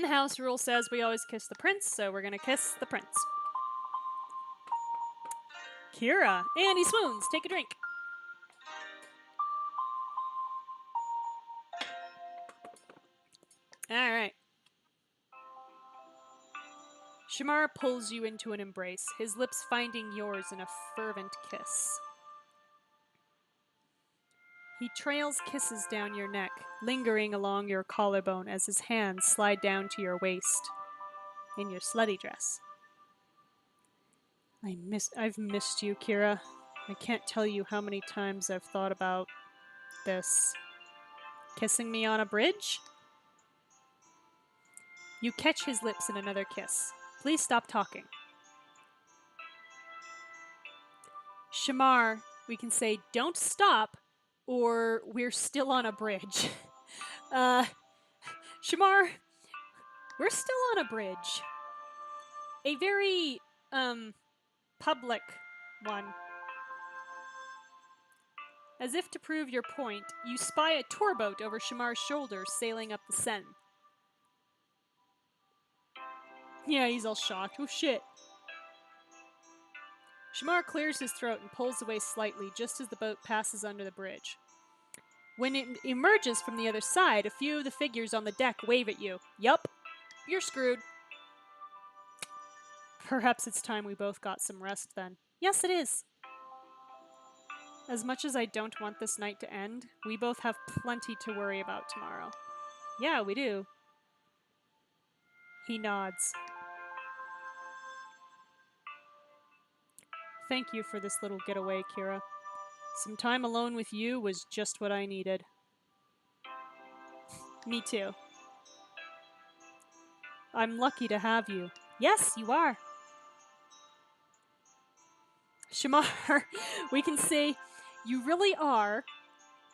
the house rule says we always kiss the prince, so we're gonna kiss the prince. Kira, and he swoons. Take a drink. All right. Shamar pulls you into an embrace, his lips finding yours in a fervent kiss. He trails kisses down your neck, lingering along your collarbone as his hands slide down to your waist in your slutty dress. I've missed you, Kira. I can't tell you how many times I've thought about this. Kissing me on a bridge? You catch his lips in another kiss. Please stop talking. Shamar, we can say, don't stop, or we're still on a bridge. Shamar, we're still on a bridge. A very, public one. As if to prove your point, you spy a tour boat over Shamar's shoulder sailing up the Seine. Yeah, he's all shocked. Oh shit. Shamar clears his throat and pulls away slightly just as the boat passes under the bridge. When it emerges from the other side, a few of the figures on the deck wave at you. Yup, you're screwed. Perhaps it's time we both got some rest then. Yes, it is. As much as I don't want this night to end, we both have plenty to worry about tomorrow. Yeah, we do. He nods. Thank you for this little getaway, Kira. Some time alone with you was just what I needed. Me too. I'm lucky to have you. Yes, you are. Shamar, we can say, you really are.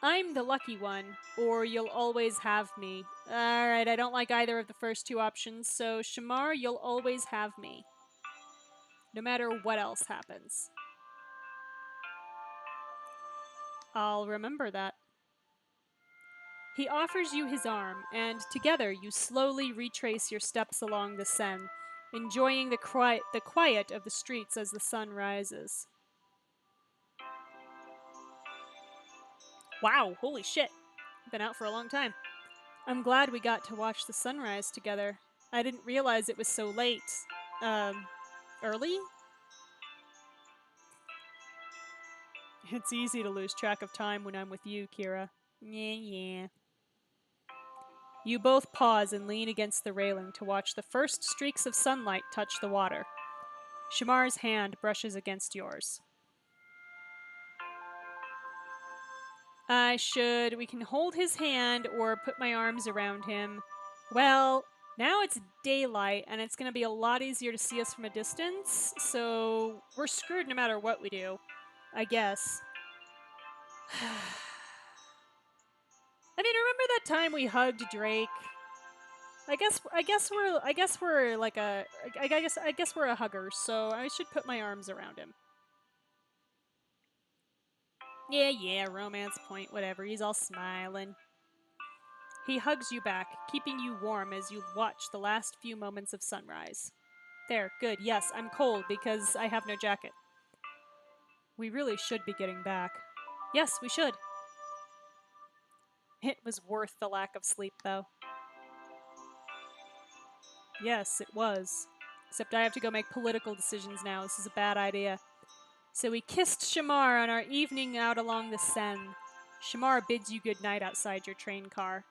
I'm the lucky one, or you'll always have me. Alright, I don't like either of the first two options, so Shamar, you'll always have me. No matter what else happens. I'll remember that. He offers you his arm, and together you slowly retrace your steps along the Seine, enjoying the quiet of the streets as the sun rises. Wow, holy shit. Been out for a long time. I'm glad we got to watch the sunrise together. I didn't realize it was so late. Early? It's easy to lose track of time when I'm with you, Kira. Yeah. You both pause and lean against the railing to watch the first streaks of sunlight touch the water. Shamar's hand brushes against yours. We can hold his hand or put my arms around him. Well, now it's daylight and it's going to be a lot easier to see us from a distance, so we're screwed no matter what we do, I guess. I mean, remember that time we hugged Drake? I guess we're like I guess we're a hugger, so I should put my arms around him. Yeah, romance point, whatever. He's all smiling. He hugs you back, keeping you warm as you watch the last few moments of sunrise. There, good. Yes, I'm cold because I have no jacket. We really should be getting back. Yes, we should. It was worth the lack of sleep, though. Yes, it was. Except I have to go make political decisions now. This is a bad idea. So we kissed Shamar on our evening out along the Seine. Shamar bids you good night outside your train car.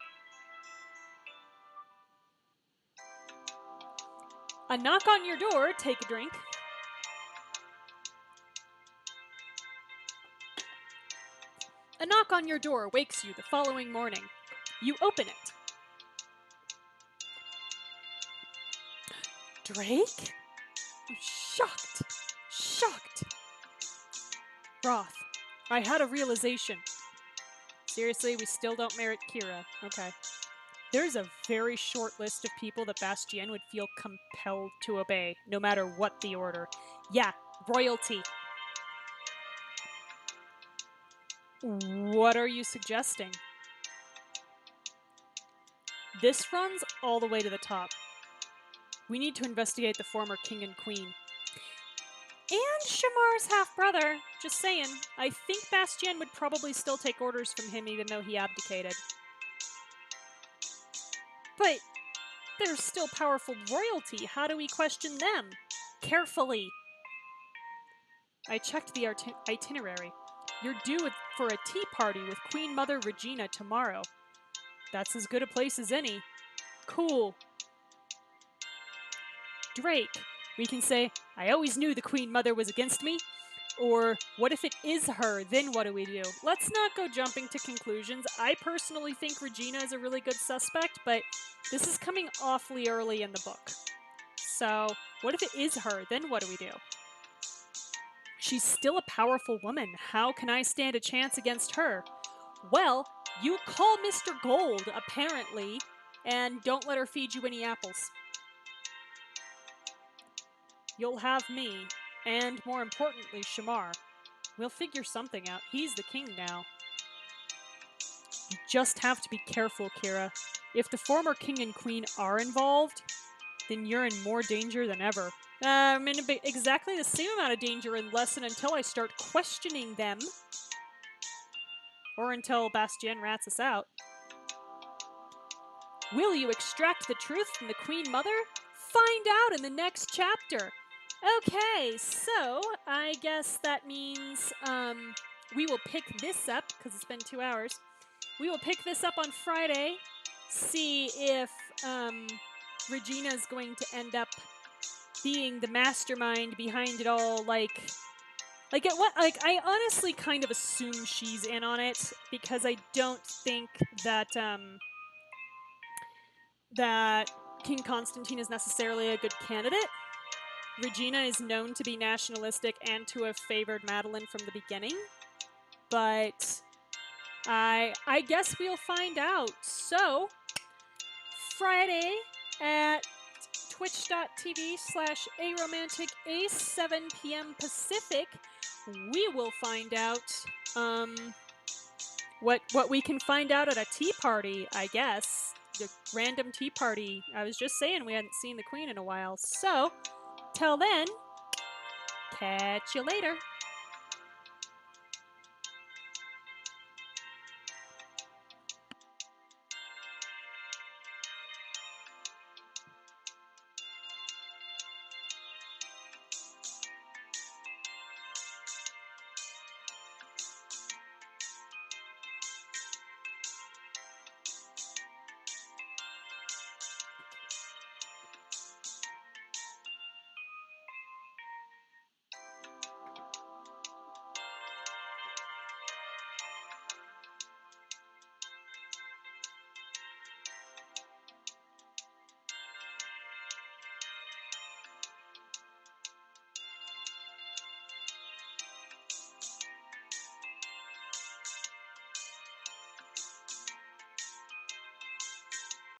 A knock on your door, take a drink. A knock on your door wakes you the following morning. You open it. Drake? Shocked. Shocked. Roth, I had a realization. Seriously, we still don't merit Kira. Okay. There's a very short list of people that Bastien would feel compelled to obey, no matter what the order. Yeah, royalty. What are you suggesting? This runs all the way to the top. We need to investigate the former king and queen. And Shamar's half-brother. Just saying. I think Bastien would probably still take orders from him even though he abdicated. But they're still powerful royalty. How do we question them? Carefully. I checked the itinerary. You're due for a tea party with Queen Mother Regina tomorrow. That's as good a place as any. Cool. Drake, we can say, I always knew the Queen Mother was against me. Or, what if it is her, then what do we do? Let's not go jumping to conclusions. I personally think Regina is a really good suspect, but this is coming awfully early in the book. So, what if it is her, then what do we do? She's still a powerful woman. How can I stand a chance against her? Well, you call Mr. Gold, apparently, and don't let her feed you any apples. You'll have me, and more importantly, Shamar. We'll figure something out. He's the king now. You just have to be careful, Kira. If the former king and queen are involved, then you're in more danger than ever. I'm in exactly the same amount of danger unless and until I start questioning them. Or until Bastien rats us out. Will you extract the truth from the Queen Mother? Find out in the next chapter. Okay, so I guess that means we will pick this up, because it's been 2 hours. We will pick this up on Friday, see if Regina's going to end up being the mastermind behind it all, I honestly kind of assume she's in on it, because I don't think that that King Constantine is necessarily a good candidate. Regina is known to be nationalistic and to have favored Madeline from the beginning, but I guess we'll find out. So, Friday at twitch.tv/aromanticace, 7 p.m. Pacific, we will find out what we can find out at a tea party, I guess. The random tea party. I was just saying we hadn't seen the Queen in a while. So, till then, catch you later.